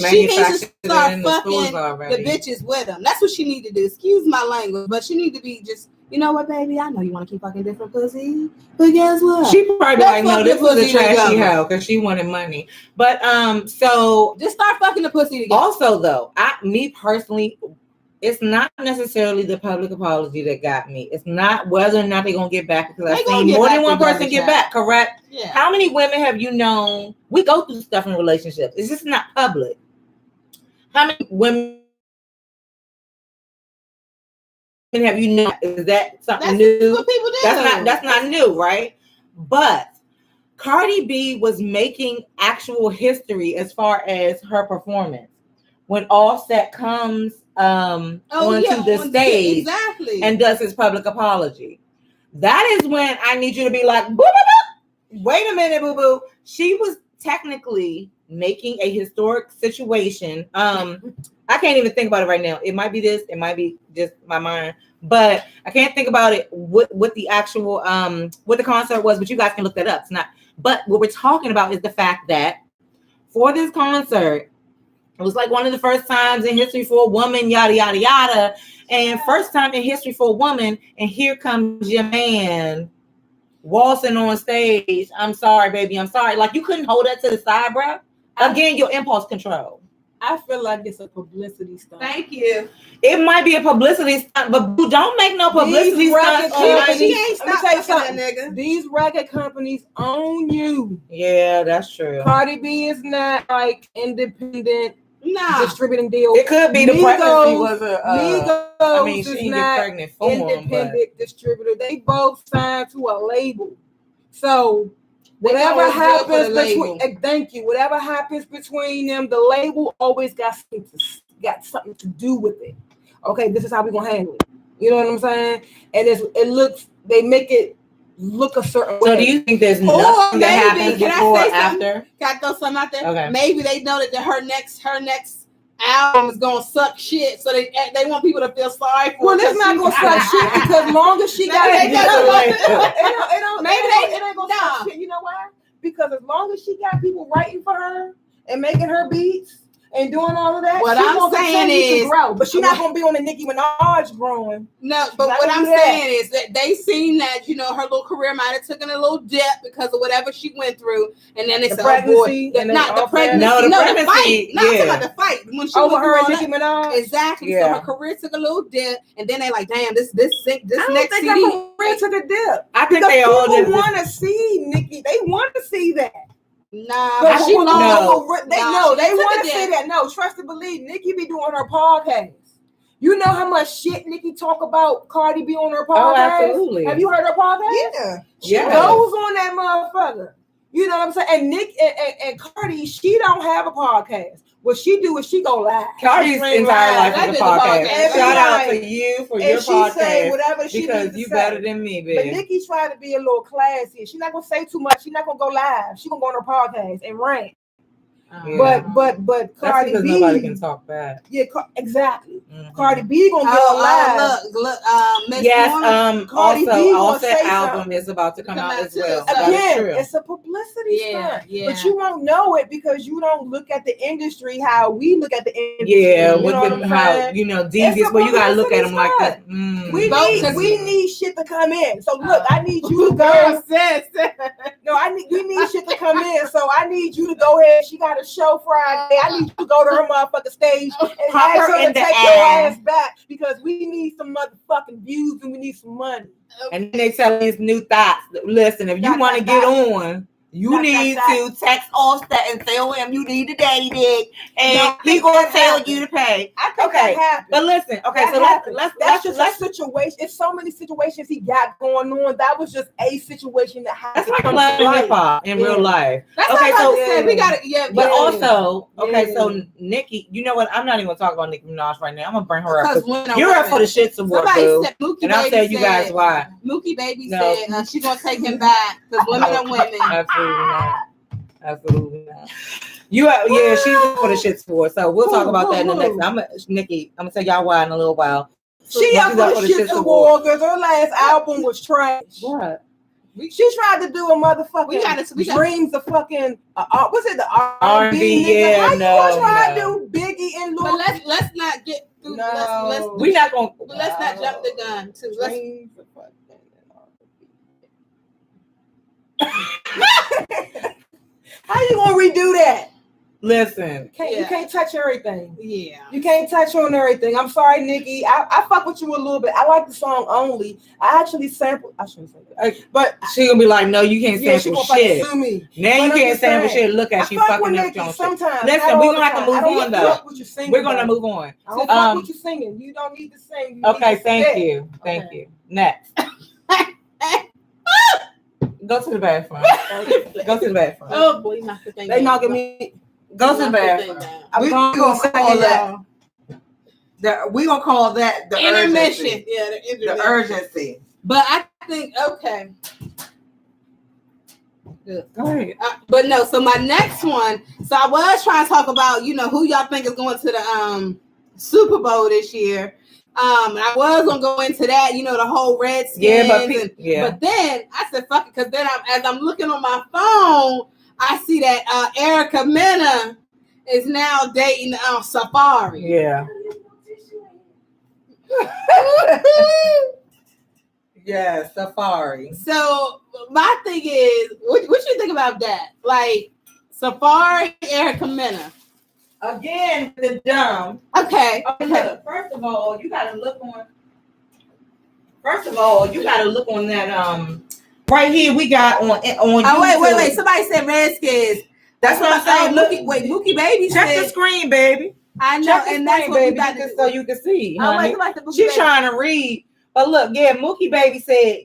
start fucking the bitches with him. That's what she need to do. Excuse my language, but she need to be just. You know what, baby? I know you want to keep fucking different pussy, but guess what? She probably like, no, this was a trashy hoe because she wanted money. But so just start fucking the pussy together. Also, though, me personally, it's not necessarily the public apology that got me. It's not whether or not they're gonna get back, because I've seen more than one person get back. Correct? Yeah. How many women have you known? We go through stuff in relationships. It's just not public. How many women have you known? Is that something new? What people do. That's not new, right? But Cardi B was making actual history as far as her performance. When Offset comes onto the stage and does his public apology. That is when I need you to be like, boo, boo, boo. Wait a minute, boo boo. She was technically making a historic situation. I can't even think about it right now. It might be this, it might be just my mind, but I can't think about it what the actual what the concert was, but you guys can look that up. It's not, but what we're talking about is the fact that for this concert, it was like one of the first times in history for a woman, yada yada yada, and first time in history for a woman, and here comes your man waltzing on stage. I'm sorry, baby, I'm sorry. Like, you couldn't hold that to the side, bro. Again, your impulse control. I feel like it's a publicity stunt. Thank you. It might be a publicity stunt, but don't make no publicity stunt. She ain't stopped that nigga. These record companies own you. Yeah, that's true. Cardi B is not like independent Nah. distributing deal. It could be the pregnancy was a. I mean, she is didn't not get pregnant for him, independent distributor. They both signed to a label. So They whatever always good for the happens label. between, thank you. Whatever happens between them, the label always got something to do with it. Okay, this is how we're gonna handle it. You know what I'm saying? And they make it look a certain way. So do you think there's nothing that happens before or after? Can I throw something out there? Okay. Maybe they know that her next album is gonna suck shit, so they want people to feel sorry for. Well, it's not gonna suck shit because long as she got it, it ain't gonna suck shit. You know why? Because as long as she got people writing for her and making her beats and doing all of that, what I'm saying is, grow. But she's not gonna be on the Nicki Minaj growing. No, but what I'm saying is that they seen that her little career might have taken a little dip because of whatever she went through, and then they said, "Oh boy, not the pregnancy, the fight, not talking about the fight when she was her and Nicki Minaj." Exactly. Yeah. So her career took a little dip, and then they like, "Damn, this next CD." Her career took a dip. I think they all want to see Nicki. They want to see that. Nah, but they want to say that. No, trust and believe. Nicki be doing her podcast. You know how much shit Nicki talk about Cardi B on her podcast? Oh, absolutely. Have you heard her podcast? Yeah. She goes on that motherfucker. You know what I'm saying? And Nick and Cardi, she don't have a podcast. What she do is she go live. Cardi's entire life is a podcast. Shout out to you for your podcast. Say whatever she because you better than me, baby. But Nicki tried to be a little classy. She's not gonna say too much. She's not gonna go live. She's gonna go on her podcast and rant. Yeah. But Cardi B, nobody can talk bad. Yeah, exactly. Mm-hmm. Cardi B gonna get live. Look, yes. Cardi B Offset album is about to come out as well. Again, it's a publicity stunt. Yeah. But you won't know it because you don't look at the industry how we look at the industry. Yeah, with how devious, but you gotta look at them like that. We need shit to come in. So look, I need you to go. We need shit to come in. So I need you to go ahead. She got a show Friday. I need you to go to her motherfucking stage and ask her to take your ass back because we need some motherfucking views and we need some money. And then they tell these new thoughts. Listen, if you want to get on, you need to text Offset and tell him you need to date it, and he gonna tell you to pay. I think that happened. But listen, okay, so let's just a situation. It's so many situations he got going on. That was just a situation that happened. That's like a lot of hip hop in real life. That's okay, so we got it. But also, so Nicki, you know what? I'm not even gonna talk about Nicki Minaj right now. I'm gonna bring her up. You're up for the shits award, boo. And I'll tell you guys why. Mookie Baby said she's gonna take him back because women are women. Absolutely not. She's for the shits for. So we'll talk about that in the next. Nicki, I'm gonna tell y'all why in a little while. She up for the shits award because her last album was trash. What? She tried to do a motherfucking dreams of fucking what's it, the R&B? Yeah, How you gonna try to do Biggie and Lil? But let's not get through. We're not gonna. Let's not jump the gun. How you gonna redo that? Listen, you can't touch everything. Yeah, you can't touch on everything. I'm sorry, Nicki. I fuck with you a little bit. I like the song Only. I actually sample. I shouldn't say that, but she gonna be like, no, you can't sample shit. Sue me. Now you can't sample shit. Look at you fucking up your sometimes. Listen, we're gonna have to move on though. We're gonna move on. I don't fuck what you're singing. You don't need to sing. Okay, thank you. Thank you. Next. Go to the bathroom. Go to the bathroom. Oh boy, knock the thing. They knocking me. Go to the bathroom. We gonna call that. We gonna call that the intermission. Urgency. Yeah, the intermission. The urgency. But I think okay. Good. Go ahead. But no. So my next one. So I was trying to talk about who y'all think is going to the Super Bowl this year. And I was gonna go into that, the whole Redskins. But then I said, fuck it, because then as I'm looking on my phone, I see that Erica Mena is now dating Safari. Yeah. Yeah, Safari. So my thing is, what you think about that? Like Safari, Erica Mena. Again, the dumb. Okay. First of all, you gotta look on. That right here we got on YouTube. Oh wait. Somebody said Redskins. That's what I'm saying. Mookie Baby check said, the screen, baby. I know, Check the and that's screen, what we baby, about to do. so you can see. I Honey. like the Mookie She's Baby. trying to read. But look, yeah, Mookie Baby said,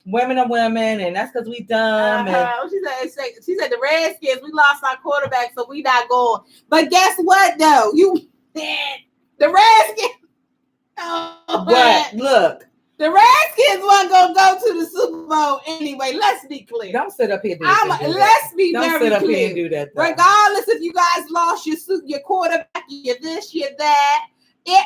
women are women, and that's because we dumb. She said the Redskins, we lost our quarterback, so we not going. But guess what, though? The Redskins. Oh, What? Look. The Redskins weren't going to go to the Super Bowl anyway. Let's be clear. Don't sit up here. Let's be Don't very sit up clear. here and do that. Though. Regardless if you guys lost your quarterback, your this, your that,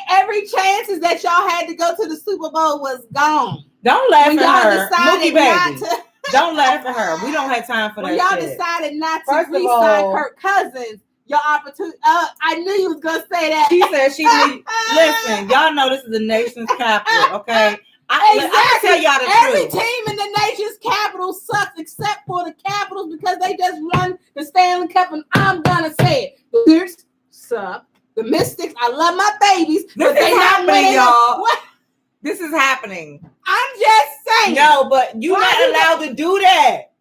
every chances that y'all had to go to the Super Bowl was gone. Don't laugh when at y'all her. decided not to. Don't laugh at her. We don't have time for when that. Y'all shit. decided not to First of re-sign all, Kirk Cousins. Your opportunity. I knew you was gonna say that. She said she need. Listen, y'all know this is the nation's capital, okay? I tell y'all the Every truth. team in the nation's capital sucks except for the Capitals because they just run the Stanley Cup, and I'm gonna say it. The Bears suck. The Mystics, I love my babies, This but they is not happening, winning. y'all. What? This is happening. I'm just saying. No, but you're not allowed to do that.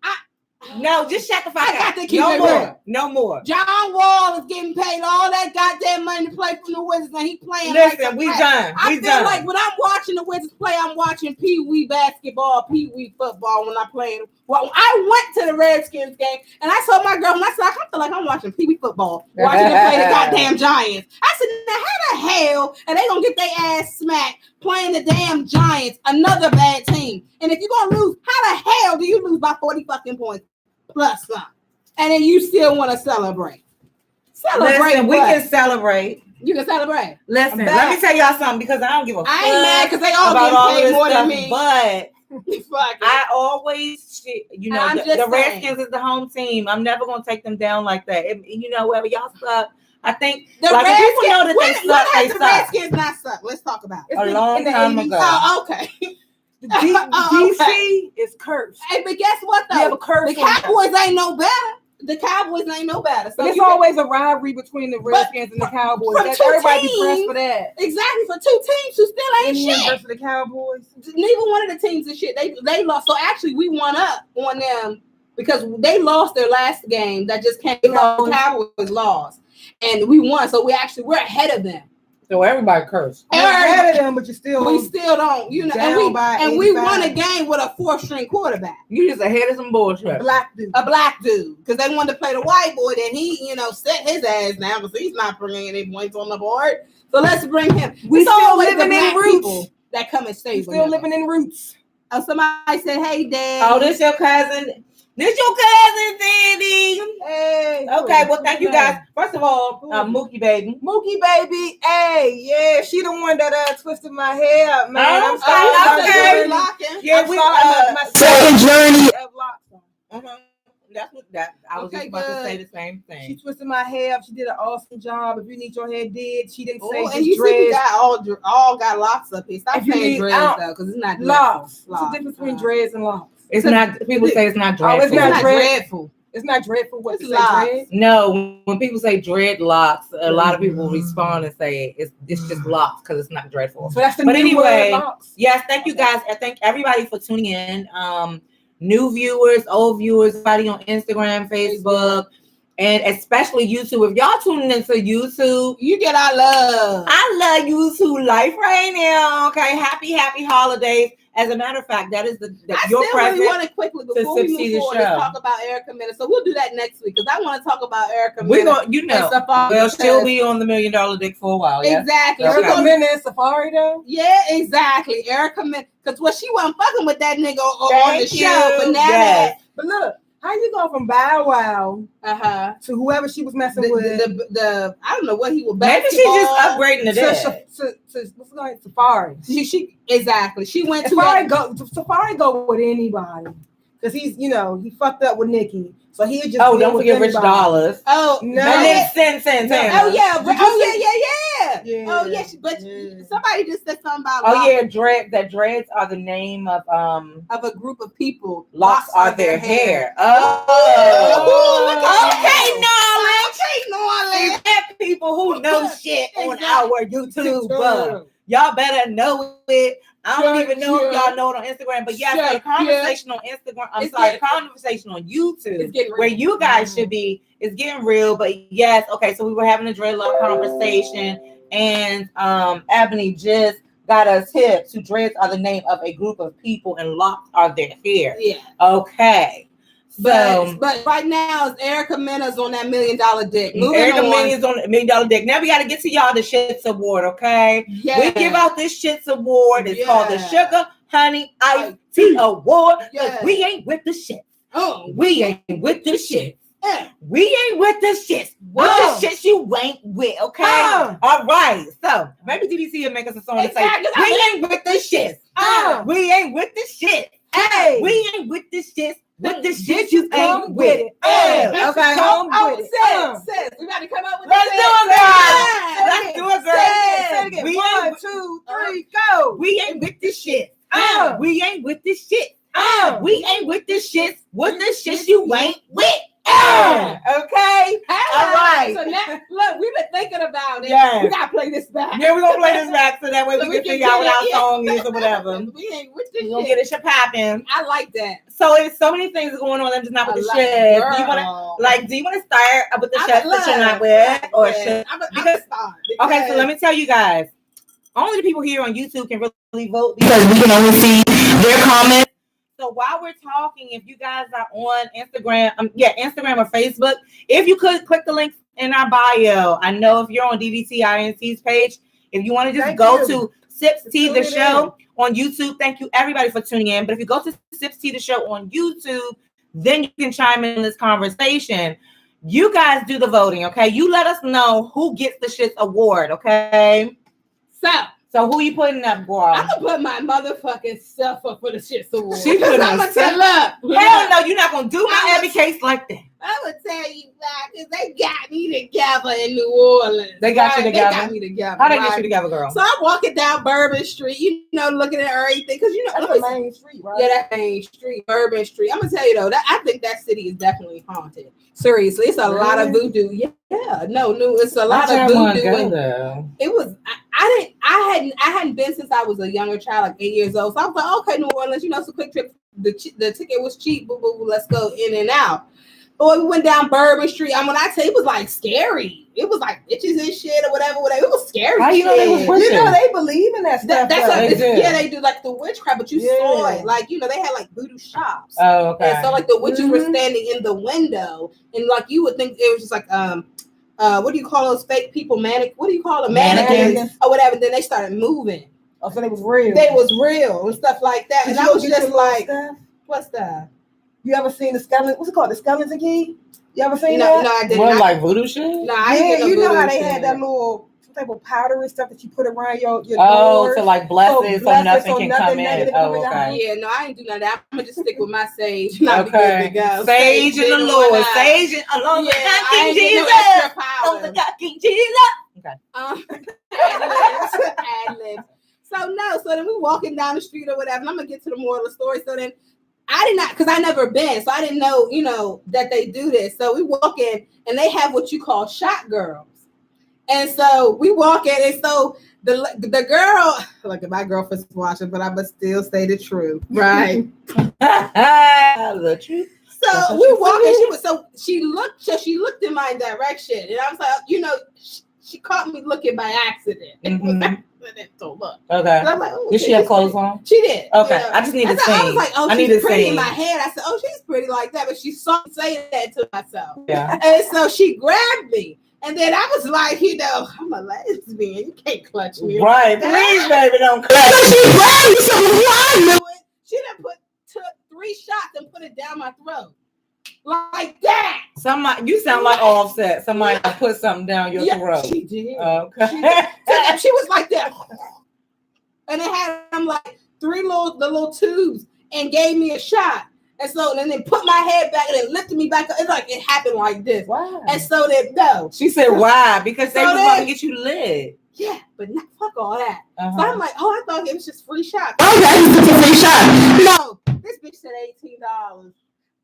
No, just shut the fuck up. I got to keep no it more. real. No more. John Wall is getting paid all that goddamn money to play for the Wizards, and he playing. Listen, we done. I feel like when I'm watching the Wizards play, I'm watching Pee Wee basketball, Pee Wee football when I play. Well, I went to the Redskins game, and I saw my girl, and I said, I feel like I'm watching Pee Wee football, watching them play the goddamn Giants. I said, now how the hell are they gonna get their ass smacked playing the damn Giants, another bad team? And if you're gonna lose, how the hell do you lose by 40 fucking points? Plus some, and then you still want to celebrate. Listen, we can celebrate. You can celebrate. Listen, let me tell y'all something because I don't give a fuck. I ain't mad because they all about get paid more stuff, than me. But Fuck I always, the Redskins is the home team. I'm never gonna take them down like that. Whether y'all suck, I think the like Redskins, if people know that they suck, they the suck. Redskins not suck. Let's talk about it. A long time ago. Oh, okay. DC is cursed. Hey, but guess what though? We have a curse. The Cowboys ain't no better. The Cowboys ain't no better. So but it's always a rivalry between the Redskins and the Cowboys. Everybody be pressed for that. Exactly, for two teams who still ain't Indians shit. versus the Cowboys. Neither one of the teams is shit. They lost. So actually, we won up on them because they lost their last game that just came. The Cowboys lost, and we won. So we're ahead of them. So everybody cursed. You're ahead of them, but we still don't, and we won a game with a 4-string quarterback. You just ahead of some bullshit. A black dude, because they wanted to play the white boy, then he, set his ass down because he's not bringing any points on the board. So let's bring him. We still living the in roots. That come and stay. Still living in roots. Oh, somebody said, "Hey, Dad." Oh, this your cousin. This your cousin, Sandy. Hey. Okay, well, thank you guys. First of all, Mookie Baby. Mookie Baby. Hey, yeah, she the one that twisted my hair up, man. Oh, I'm sorry. Okay. Yeah, we my second journey of locks. That's what I was just about to say the same thing. She twisted my hair up. She did an awesome job. If you need your hair did, she didn't say and you see we got all got locks up here. Stop saying dreads though, because it's not locks. What's the difference between dreads and locks? It's not. People say it's not dreadful. Oh, it's not dreadful. It's not dreadful. What to say, dread? No, when people say dreadlocks, a lot of people respond and say it's just locks because it's not dreadful. So that's the new word, locks. Yes, thank you guys. I thank everybody for tuning in. New viewers, old viewers, everybody on Instagram, Facebook, and especially YouTube. If y'all tuning into YouTube, you get our love. I love YouTube life right now. Okay, happy holidays. As a matter of fact, that is your present. Really want to quickly before we move forward, let's talk about Erica Mena. So we'll do that next week because I want to talk about Erica Mena. We're gonna, well, she'll be on the $1 Million Dick for a while. Yeah? Exactly. Okay. Erica Mena and Safari though. Yeah, exactly. Erica Mena, because she wasn't fucking with that nigga on the show, but now that. But look. How you go from Bow Wow to whoever she was messing with? The I don't know what he was. Maybe she just upgrading the to what's going Safari. She exactly. She went Safari go with anybody because he's he fucked up with Nikki, so he just don't forget Rich Dollars. Oh no, Sin. Oh yeah. Oh yeah. But somebody just said something about. Oh yeah, dreads are the name of a group of people. Locks are their hair. Oh, okay, knowledge. People who know shit on our YouTube. Y'all better know it. I don't even know if y'all know it on Instagram, but yes, the conversation on Instagram. The conversation on YouTube, where you guys should be, is getting real. But yes, okay. So we were having a dreadlock conversation, and Ebony just got us hip to dreads are the name of a group of people, and locks are their hair. Yeah. Okay. But right now, Erica Mena's on that $1 million dick. Erica Mena's on $1 million dick. Now we got to get to y'all the Shits Award, okay? Yeah. We give out this Shits Award. It's called the Suga Honey Iced TEA Award. Yeah. We ain't with the shit. Oh, we ain't with the shit. Yeah. We ain't with the shit. With the shit you ain't with, okay? All right. So maybe DDC will make us a song to say, we ain't with the shit. We ain't with the shit. Hey, we ain't with the shit. With the shit you ain't with it. Okay, come with it. Sis, we got to come up with Let's do it, girl. Let's do it, girl. Say it again. We 1, 2, 3, go. We ain't with this shit. We ain't with this shit. We ain't with this shit. With the shit you ain't with. Okay. All right. So now, look, we've been thinking about it. Yeah. We gotta play this back. Yeah, we're gonna play this back so that way we can figure out what our song is or whatever. We ain't with this shit. We're gonna get it shit popping. I like that. So there's so many things going on. I'm just not with the shit. Do you want to start with the shit that you're not with, or shit? Okay, so let me tell you guys. Only the people here on YouTube can really vote because we can only see their comments. So while we're talking, if you guys are on Instagram, Instagram or Facebook, if you could click the link in our bio. I know if you're on DDTINC's page, if you want to just go to SipsTea the Show on YouTube. Thank you everybody for tuning in. But if you go to SipsTea the Show on YouTube, then you can chime in this conversation. You guys do the voting, okay? You let us know who gets the shit award, okay? So who you putting up, girl? I'm gonna put my motherfucking self up for the shit award. She put I'm gonna tell up. Hell no, you're not gonna do my every case like that. I'm gonna tell you that because they got me together in New Orleans. They got you together. They got me together. How they get you together, girl? So I'm walking down Bourbon Street, looking at everything because that's the main street, right? Yeah, that main street, Bourbon Street. I'm gonna tell you though, I think that city is definitely haunted. Seriously, it's a lot of voodoo. Yeah, it's a lot of voodoo. It was. I hadn't been since I was a younger child, like 8 years old. So I was like, okay, New Orleans, it's a quick trip. The ticket was cheap. Boo, boo, let's go in and out. Boy, we went down Bourbon Street. When I tell you, it was like scary. It was like bitches and shit or whatever. It was scary. How you know they was witches? They believe in that stuff. They do like the witchcraft, but you saw it. Like, they had like voodoo shops. Oh, okay. And so like the witches were standing in the window, and like you would think it was just like what do you call those fake people? What do you call them? Mannequins or whatever. Then they started moving. Oh, so they was real. They was real and stuff like that. And I was just like, what's that? You ever seen the skeleton? What's it called? The skeleton key? You ever seen that? No, I didn't. What, like voodoo shit? No, I didn't. You know how they had that little type of powdery stuff that you put around your doors? To like bless it so nothing can come in. Oh, okay. Yeah, no, I ain't do none of that. I'm gonna just stick with my sage. Okay. Sage and the Lord. Sage and along with King Jesus. On the King Jesus. Okay. Ad-libs. So then we walking down the street or whatever. And I'm gonna get to the moral of the story. So then I did not, because I never been, so I didn't know, that they do this. So we walk in, and they have what you call shot girls. And so we walk in, and so the girl, look, my girlfriend's watching, but I must still say the truth, right? The truth. So we walk in, she looked in my direction, and I was like, she caught me looking by accident. Mm-hmm. So look. Okay. I'm like, did she have clothes on? She did. Okay. I just need to see. I was like, I need she's to pretty see. in my head. I said, oh, she's pretty like that. But she saw me say that to myself. Yeah. And so she grabbed me. And then I was like, I'm a lesbian. You can't clutch me. Right. Please, baby, don't clutch me. So she grabbed me. So I knew it. She done took 3 shots and put it down my throat. Like that. You sound like Offset. Somebody put something down your throat. She did. Okay. She was like that. And it had them like 3 little tubes and gave me a shot. And so then they put my head back and then lifted me back up. It's like it happened like this. Wow. And so then no. She said why? Because they was about to get you lit. Yeah, but not fuck all that. Uh-huh. So I'm like, I thought it was just free shot. Okay, it's a free shot. No, this bitch said $18.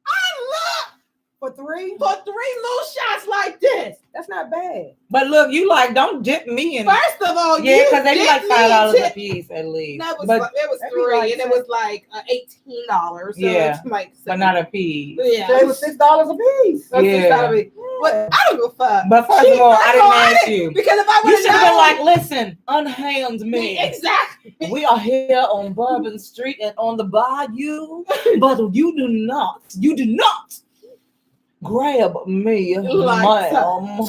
I looked for 3 little shots like this. That's not bad. But look, you like don't dip me in. First of all, Yeah, because they be like $5 a piece. piece at least. No, it was $3, like, and it was like $18. So yeah, it's like but not a piece. Yeah, So it was $6 a piece. So yeah. $6 a piece. But I don't give a fuck. But first of all, I didn't ask you. Because if I You would should have have been like, listen, unhand me. Exactly. We are here on Bourbon Street and on the bayou, but you do not grab me, Like ma'am.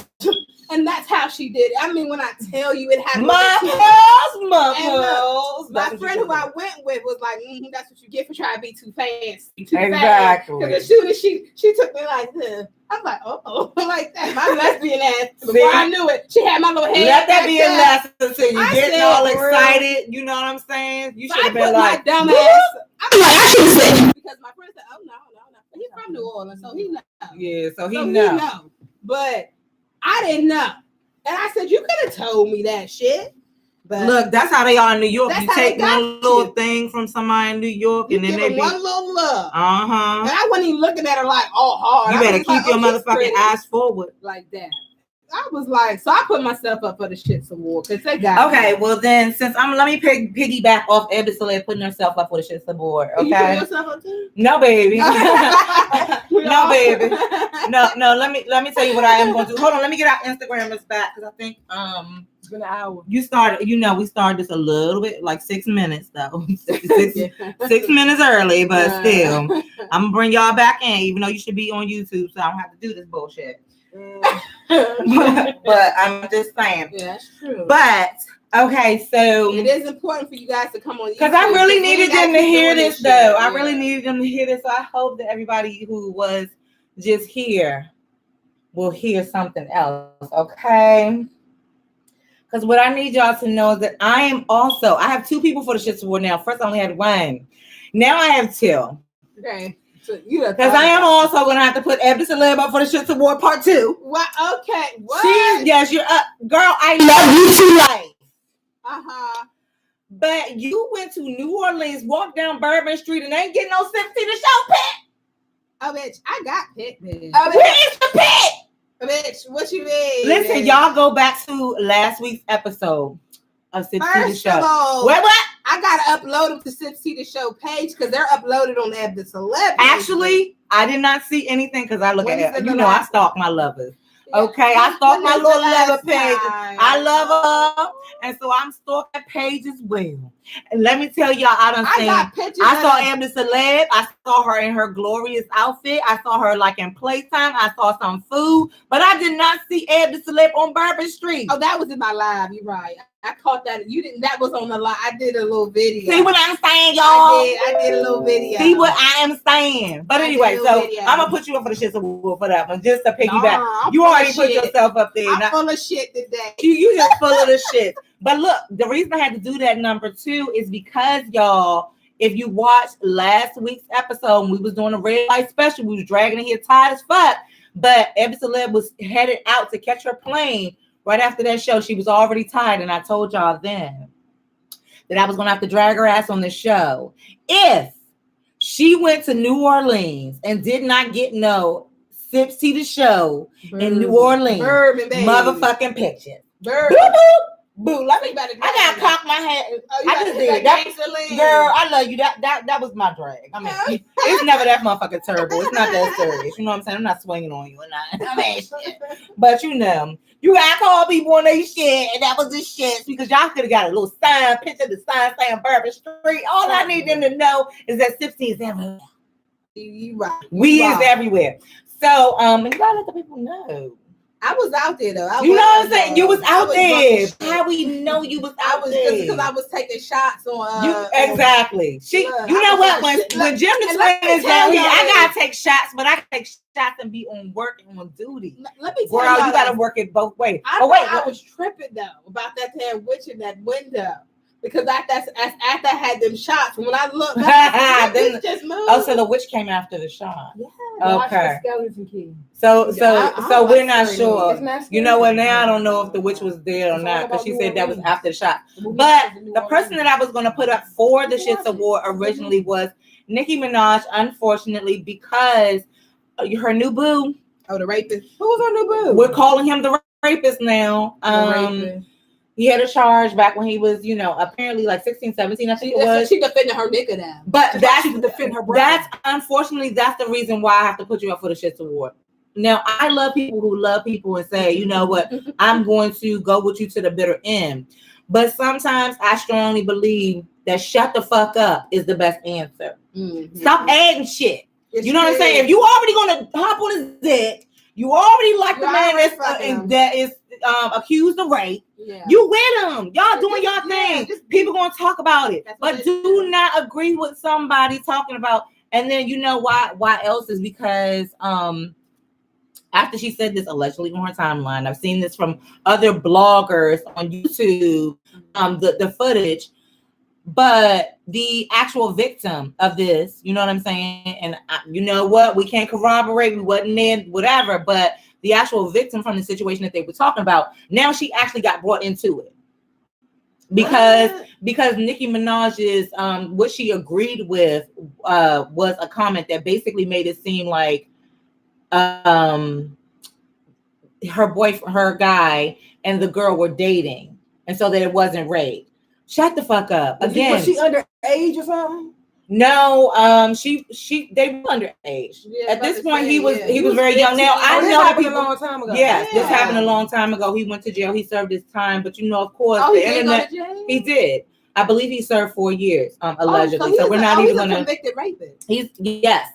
And that's how she did it. I mean, when I tell you it happened. My friend who I went with was like, that's what you get for trying to be too fancy. Exactly. Because as soon as she took me like this, I'm like, like that. My lesbian ass. Before I knew it, she had my little head. Let that be a lesson to you. Getting all excited. Real. You know what I'm saying? You So should have been like, dumb ass. I'm like, I should have said. Because my friend said, oh, no. He's from New Orleans, so he knows. Yeah, so he knows. But I didn't know. And I said, you could have told me that shit. But look, that's how they are in New York. You take one little thing from somebody in New York, and then they one little look. And I wasn't even looking at her like all hard. You better keep your motherfucking eyes forward. Like that. I was like, so I put myself up for the Shits Award because they got okay. Well, then since let me piggyback off Eb Deceleb putting herself up for the Shits Award. Okay. You put yourself up too? No, baby. No, baby. No. Let me tell you what I am going to do. Hold on. Let me get our Instagrammers back because I think it's been an hour. You started. We started this a little bit like 6 minutes though. 6 minutes early, but still, I'm gonna bring y'all back in, even though you should be on YouTube, so I don't have to do this bullshit. But I'm just saying. Yeah, that's true. But okay, so it is important for you guys to come on because I really needed them to hear this though. I really needed them to hear this. So I hope that everybody who was just here will hear something else. Okay. Because what I need y'all to know is that I have 2 people for the Shits Award now. First I only had 1. Now I have 2. Okay. Because I am also going to have to put Eb Deceleb up for the Shits Award Part 2. What? Okay. What? Yes, you're up. Girl, I love you too life. Uh-huh. But you went to New Orleans, walked down Bourbon Street, and ain't getting no SipsTea the Show pick. Oh, bitch. I got picked, bitch. Where is the pick? Bitch, what you mean? Listen, bitch? Y'all go back to last week's episode of SipsTea the Show. First of all, what? I gotta upload them to SipsTea the Show page because they're uploaded on Eb Deceleb. Actually, I did not see anything because I look at it. You know, I stalk my lovers. Yeah. Okay, I stalk my little lover page. Time. I love her, and so I'm stalking that page as well. And let me tell y'all, I saw Eb Deceleb. I saw her in her glorious outfit. I saw her like in playtime. I saw some food, but I did not see Eb Deceleb on Bourbon Street. Oh, that was in my live. You're right. I caught that. You didn't. That was on the live. I did a little video. See what I'm saying, y'all? I did a little video. See what I am saying? But anyway, so I'm gonna put you up for the Shits Award for that one, just to piggyback. You already put yourself up there. I'm full of shit today. You just full of the shit. But look, the reason I had to do that number 2 is because y'all, if you watched last week's episode, we was doing a red light special. We was dragging it here tired as fuck. But Eb Deceleb was headed out to catch her plane. Right after that show, she was already tired, and I told y'all then that I was going to have to drag her ass on the show. If she went to New Orleans and did not get no SipsTea the Show in New Orleans, motherfucking picture. Boo, let me. I gotta cock my head. I just did that. Girl, I love you. That was my drag. I mean, it's never that motherfucking terrible. It's not that serious. You know what I'm saying? I'm not swinging on you, and I mean, but you know, you gotta call people on their shit, and that was the shit because y'all could have got a little sign, picture the sign saying Bourbon Street. All I need them to know is that SipsTea is everywhere. You right. We is everywhere. So, you gotta let the people know. I was out there though. You know what I'm saying? You was out there. How we know you was out there? Because I was taking shots on. Exactly. You know what? When GemDTwin is down here, I gotta take shots, but I take shots and be on work and on duty. Let me tell you, you gotta work it both ways. I was tripping though about that damn witch in that window. Because after I had them shots, when I looked, then just moved. Oh, so the witch came after the shot. Yeah. Okay. Skeleton key. So we're not sure. You know what? Now I don't know if the witch was there or not because she said that was after the shot. But the person that I was going to put up for the Shits Award originally was Nicki Minaj. Unfortunately, because her new boo Oh, the rapist. Who was her new boo? We're calling him the rapist now. He had a charge back when he was, apparently like 16, 17, I think it was. She defended her nigga now. But that's defend her brother. That's unfortunately that's the reason why I have to put you up for the Shits Award. Now I love people who love people and say, you know what, I'm going to go with you to the bitter end. But sometimes I strongly believe that shut the fuck up is the best answer. Mm-hmm. Stop adding shit. You know what I'm saying? If you already gonna hop on his dick, you already like the man that is accused of rape. Yeah. You with him. Y'all doing y'all thing. People gonna talk about it. But do not agree with somebody talking about, and then you know why else is because after she said this allegedly on her timeline, I've seen this from other bloggers on YouTube, the footage. But the actual victim of this, you know what I'm saying? And you know what? We can't corroborate. We wasn't there, whatever. But the actual victim from the situation that they were talking about, now she actually got brought into it. Because Nicki Minaj's, what she agreed with was a comment that basically made it seem like her boyfriend, her guy, and the girl were dating. And so that it wasn't rape. Shut the fuck up. Again. Was she underage or something? No, they were underage. Yeah, at this point, he was very young. Now I know that people, a long time ago. Yes, this happened a long time ago. He went to jail. He served his time, but of course, the internet. He did. I believe he served 4 years, allegedly. So we're not even gonna. Convicted rapist. Yes.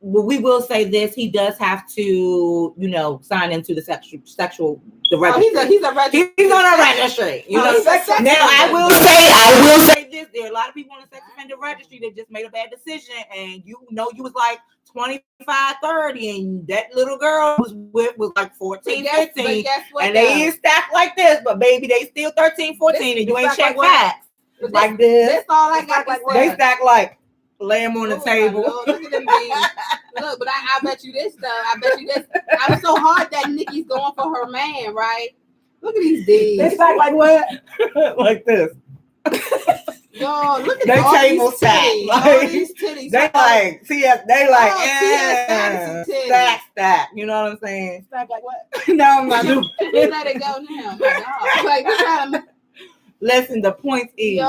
We will say this: he does have to, sign into the sexual. The registry. He's a registry. He's on a registry. Now I will say this: there are a lot of people on the sex offender registry that just made a bad decision, and you was like 25, 30, and that little girl was like 14, 15, and they is stacked like this, but baby, they still 13, 14, and you ain't check facts like this. That's all I got. They stack like. Lay him on the table. Look at them beans. Look, but I bet you this though. I'm so hard that Nikki's going for her man, right? Like these D's. They stack like what? Like this. Yo, look at they all table these stack. titties. Like, all these titties. They like stack. You know what I'm saying? Stack like what? No, I'm not doing. Let it go now. Like we're trying to. Listen, the point is.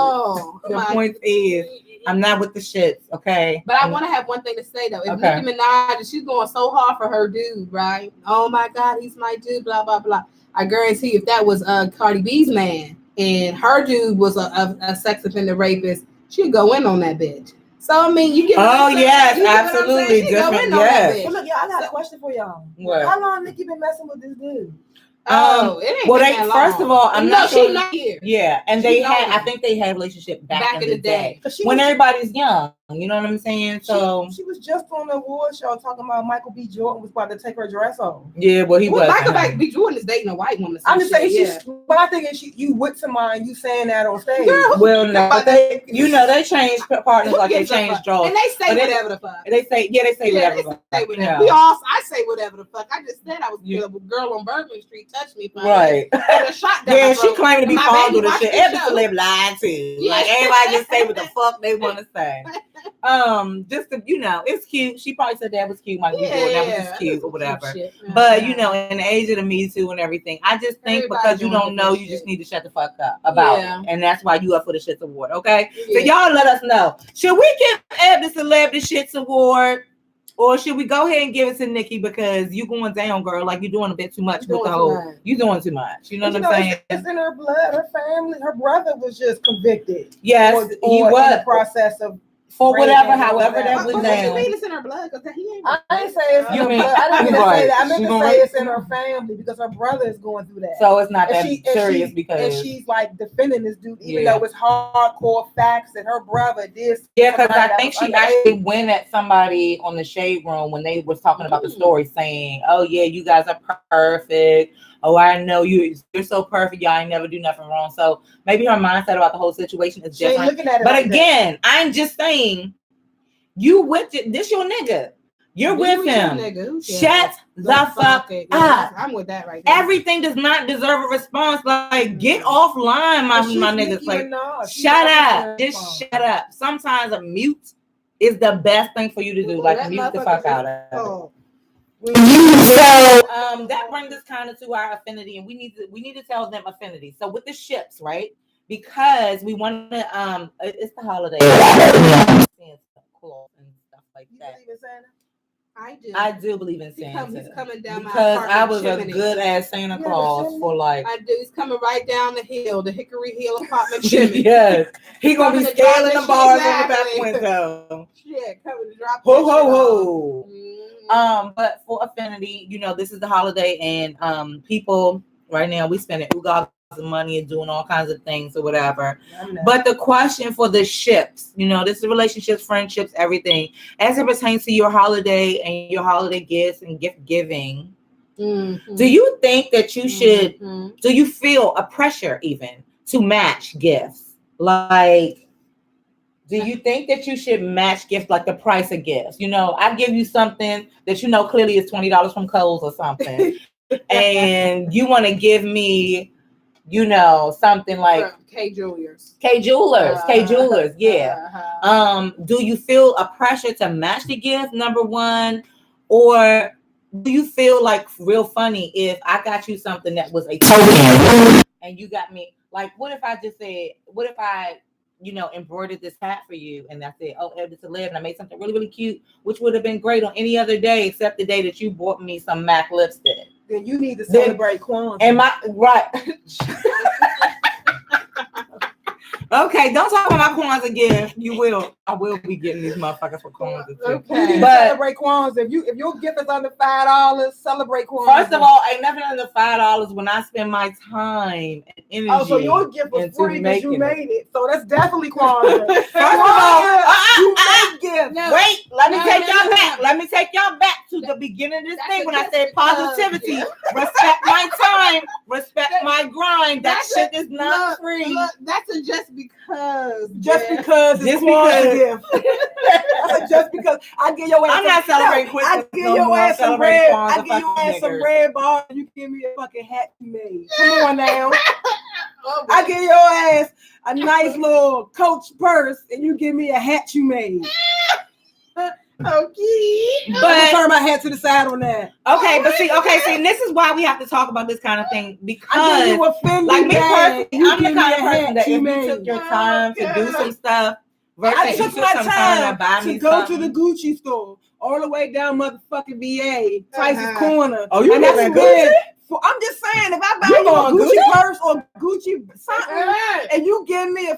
I'm not with the shits, okay? But I want to have one thing to say though. If Nicki Minaj, she's going so hard for her dude, right? Oh my God, he's my dude, blah blah blah. I guarantee if that was Cardi B's man and her dude was a sex offender rapist, she'd go in on that bitch. So I mean, you get. Oh yes, absolutely. Different. Yes. Well, look, y'all, I got a question for y'all. What? How long Nicki been messing with this dude? It ain't that long. First of all, I'm not sure. She's not here. Yeah, and I think they had a relationship back in the day when everybody's young. You know what I'm saying? So she was just on the award show talking about Michael B. Jordan was about to take her dress off. Yeah, well, Michael B. Jordan is dating a white woman. I'm just saying, but I think you with somebody, you saying that on stage. Girl, well, no, they change partners like they change drawers, and they say whatever the fuck. They say whatever. They say whatever. I say whatever the fuck. I just said I was a girl on Bourbon Street touched me. Right. Yeah, she claimed to be fond of the shit. Eb Deceleb lied too. Like everybody just say what the fuck they want to say. Just to, it's cute. She probably said that was cute. That was just cute or whatever. But in the age of the Me Too and everything, I just think because you don't know, you just need to shut the fuck up about it, and that's why you up for the Shits Award. Okay, so y'all let us know. Should we give Eb Deceleb the Shits Award? Or should we go ahead and give it to Nikki because you going down, girl? Like you're doing a bit too much with the whole. You're doing too much. You know what I'm saying? It's in her blood. Her family. Her brother was just convicted. Yes, he was in the process of. For whatever, however that was down. What you mean it's in her blood? Because he ain't. I didn't say it's in her blood. I didn't say that. I meant to say it's in her family because her brother is going through that. So it's not that serious because. And she's like defending this dude, even though it's hardcore facts that her brother did. Yeah, because I think she actually went at somebody on the Shade Room when they was talking about the story, saying, "Oh yeah, you guys are perfect. Oh, I know you're so perfect. Y'all ain't never do nothing wrong." So maybe her mindset about the whole situation is different. But again, I'm just saying, you with it. This your nigga. You're with him. Shut the fuck up. I'm with that right now. Everything does not deserve a response. Like, get offline, my niggas. Like, shut up. Just shut up. Sometimes a mute is the best thing for you to do. Like mute the fuck out of it. Oh. So that brings us kind of to our affinity, and we need to tell them affinity. So with the ships, right? Because we want to it's the holiday. Seeing clothes and stuff like that. You believe in Santa? I do believe in Santa. He's coming down because my I was chimney. a good ass Santa Claus for like. I do. He's coming right down the hill, the Hickory Hill apartment chimney. Yes, he's gonna be scaling the bars on the back window. Shit, coming to drop. Ho ho ho. But for affinity, you know, this is the holiday, and people right now we spending oogah of money and doing all kinds of things or whatever. But the question for the ships, you know, this is relationships, friendships, everything as it pertains to your holiday and your holiday gifts and gift giving. Mm-hmm. Do you think that you should? Mm-hmm. Do you feel a pressure even to match gifts? Like, do you think that you should match gifts, like the price of gifts? You know, I give you something that you know clearly is $20 from Kohl's or something, and you want to give me, you know, something like K Jewelers, yeah. Do you feel a pressure to match the gift, number one, or do you feel like real funny if I got you something that was a token and you got me like, what if I you know, embroidered this hat for you and I said, oh, Eb Deceleb, and I made something really, really cute, which would have been great on any other day except the day that you bought me some MAC lipstick. Then you need to celebrate Kwanzaa. Am I right? Okay, don't talk about my Kwanzaa gift. I will be getting these motherfuckers for Kwanzaa too. Okay, but celebrate Kwanzaa. If your gift is under $5, celebrate Kwanzaa. First of all, ain't nothing under $5 when I spend my time and energy. Oh, so your gift was free because you made it. So that's definitely Kwanzaa. First of all, you made gifts. Wait, let me take y'all back. Let me take y'all back to the beginning of this thing when I said positivity. Respect my time. Respect my grind. That shit is not free. Look, that's a just because it's Kwanzaa gift. Just because I give your ass. I'm not celebrating Christmas. I give your ass some red. I give your ass some red bars. And you give me a fucking hat you made. Come on now. I give your ass a nice little Coach purse, and you give me a hat you made. Okay, but I'm turn my head to the side on that. Okay, but see, and this is why we have to talk about this kind of thing, because you like me personally, I'm the kind of person that if you took your time to do some stuff, I took my time to go to the Gucci store all the way down motherfucking VA, Tyson's Corner. Oh, you and that's good. I'm just saying, if I buy you a Gucci purse or Gucci something, and you give me a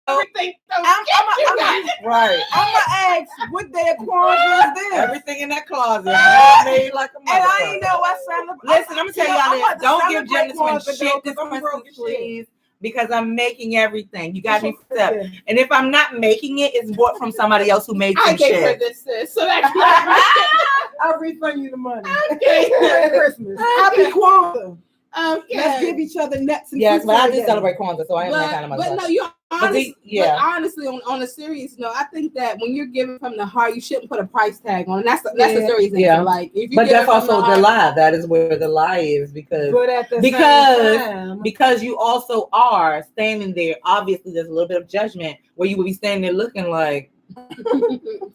everything. I'm gonna ask what their Kwanzaa is there. Everything in that closet made like a motherfucker. And I ain't know I celebrate. Listen, I'm gonna tell y'all this. Don't give GemDTwin shit this Christmas, please. Because I'm making everything. You got me set. And if I'm not making it, it's bought from somebody else who made some shit. I gave her this, so that's I'll refund you the money. Okay. Merry Christmas. Happy Kwanzaa. Okay. Let's give each other nuts and yes, but I do celebrate Kwanzaa, so I am that kind of myself. But no, you're honest. But honestly, on a serious note, I think that when you're giving from the heart, you shouldn't put a price tag on it. That's a serious thing. Yeah. Like, if you but that's also the lie. That is where the lie is, because you also are standing there. Obviously, there's a little bit of judgment where you would be standing there looking like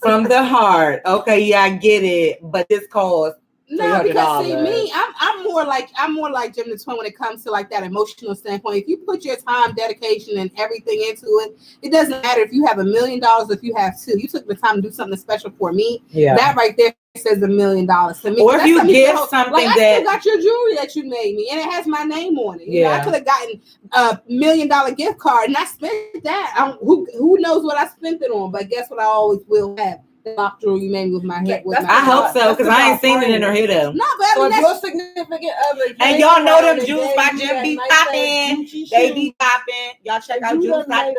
from the heart. Okay, yeah, I get it, but this costs. No, because see me, I'm more like GemDTwin when it comes to like that emotional standpoint. If you put your time, dedication, and everything into it, it doesn't matter if you have $1 million or if you have $2. You took the time to do something special for me. Yeah, that right there says $1 million to me. Or if you give something like, that I still got your jewelry that you made me, and it has my name on it. You know, I could have gotten a $1 million gift card, and I spent that. Who knows what I spent it on? But guess what? I always will have. Lock jewelry you made me with my head. I hope so, because I ain't seen it in her head though. No, but so your significant other, and y'all know them Juice by Gem be popping. They be popping. Y'all check out Juice by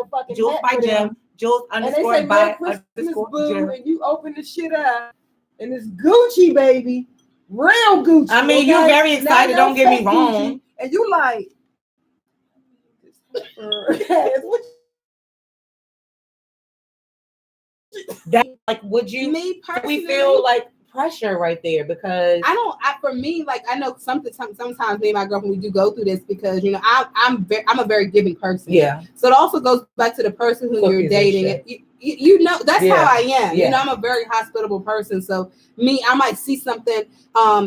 Gem. Juice _ by _ and you open the shit up, and it's Gucci, baby, real Gucci. I mean, you're very excited. Don't get me wrong. Gucci, and you like, that like, would you? Me personally, we feel like pressure right there because for me, like I know sometimes me and my girlfriend we do go through this because I'm a very giving person. Yeah. So it also goes back to the person who you're dating. You know that's how I am. Yeah. I'm a very hospitable person. So I might see something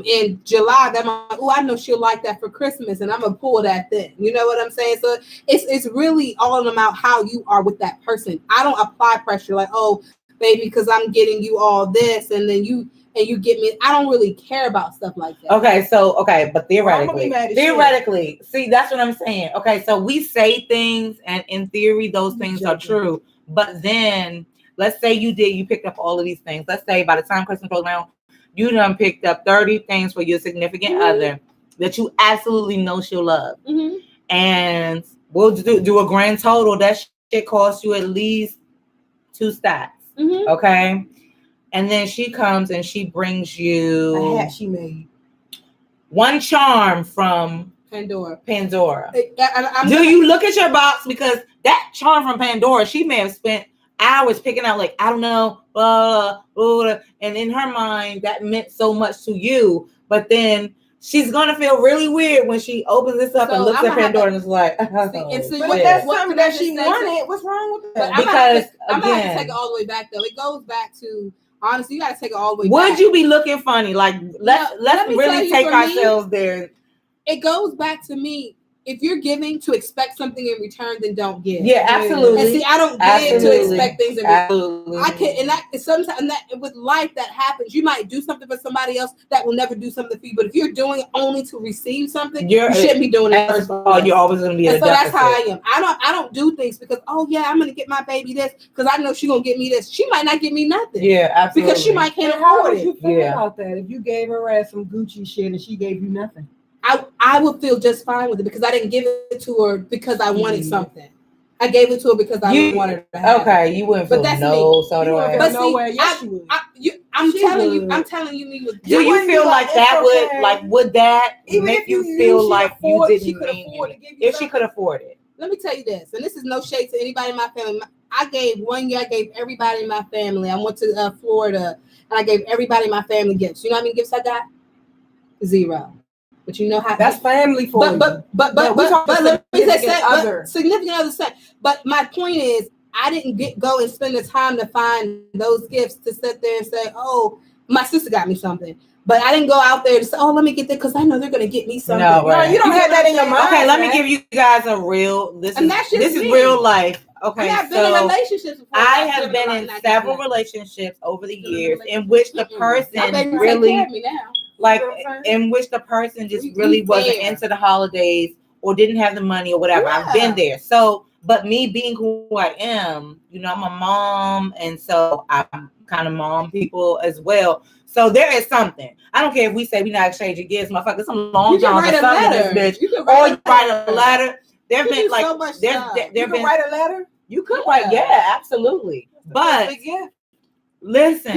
in July that I know she'll like that for Christmas, and I'm gonna pull that then. You know what I'm saying? So it's really all about how you are with that person. I don't apply pressure like, oh, baby, because I'm getting you all this, and then you get me. I don't really care about stuff like that. Okay, but theoretically, see, that's what I'm saying. Okay, so we say things, and in theory, those things are true. But then, let's say you picked up all of these things. Let's say by the time Christmas rolls around, you done picked up 30 things for your significant other that you absolutely know she'll love. Mm-hmm. And we'll do a grand total. That shit costs you at least 2 stacks. Mm-hmm. Okay? And then she comes and she brings you a hat she made. One charm from Pandora. Do you look at your box? Because that charm from Pandora, she may have spent hours picking out, like, I don't know, blah, blah, blah, and in her mind, that meant so much to you. But then she's gonna feel really weird when she opens this up and looks at Pandora and is like, but that's something that she wanted. What's wrong with that? Because I'm gonna have to take it all the way back, though. It goes back to. Honestly, you gotta take it all the way back. Would you be looking funny? Like, let's really take ourselves there. It goes back to me. If you're giving to expect something in return, then don't give. Yeah, absolutely. And see, I don't give to expect things in return. Absolutely. I can, and that sometimes with life that happens. You might do something for somebody else that will never do something for you. But if you're doing it only to receive something, you shouldn't be doing it first. You're always gonna be. So that's how I am. I don't do things because I'm gonna get my baby this because I know she's gonna get me this. She might not give me nothing. Yeah, absolutely. Because she might can't afford it. You feel about that? If you gave her ass some Gucci shit and she gave you nothing. I would feel just fine with it because I didn't give it to her because I wanted something. I gave it to her because I wanted her to have it. You wouldn't feel no sort of way. But I'm telling you, me. Do you feel like that would that even make if you feel like you didn't she could afford it? If she could afford it. Let me tell you this, and this is no shade to anybody in my family. I gave everybody in my family. I went to Florida and I gave everybody in my family gifts. You know how many gifts I got? 0. But you know how that's family for you. But let me say significant other. But my point is, I didn't go and spend the time to find those gifts to sit there and say, "Oh, my sister got me something." But I didn't go out there to say, "Oh, let me get that," because I know they're going to get me something. No, right. You don't have that in your mind. Okay, let me give you guys a real. This is real life. Okay, I've been in relationships before. I have been in several relationships over the years in which the person really. In which the person just really wasn't into the holidays or didn't have the money or whatever. Yeah. I've been there. So, but me being who I am, I'm a mom, and so I'm kind of mom people as well. So there is something. I don't care if we say we're not exchanging gifts, motherfucker. Some long johns or something in this bitch. You write a letter. There've been like so much there been write a letter. You could write, absolutely. But listen,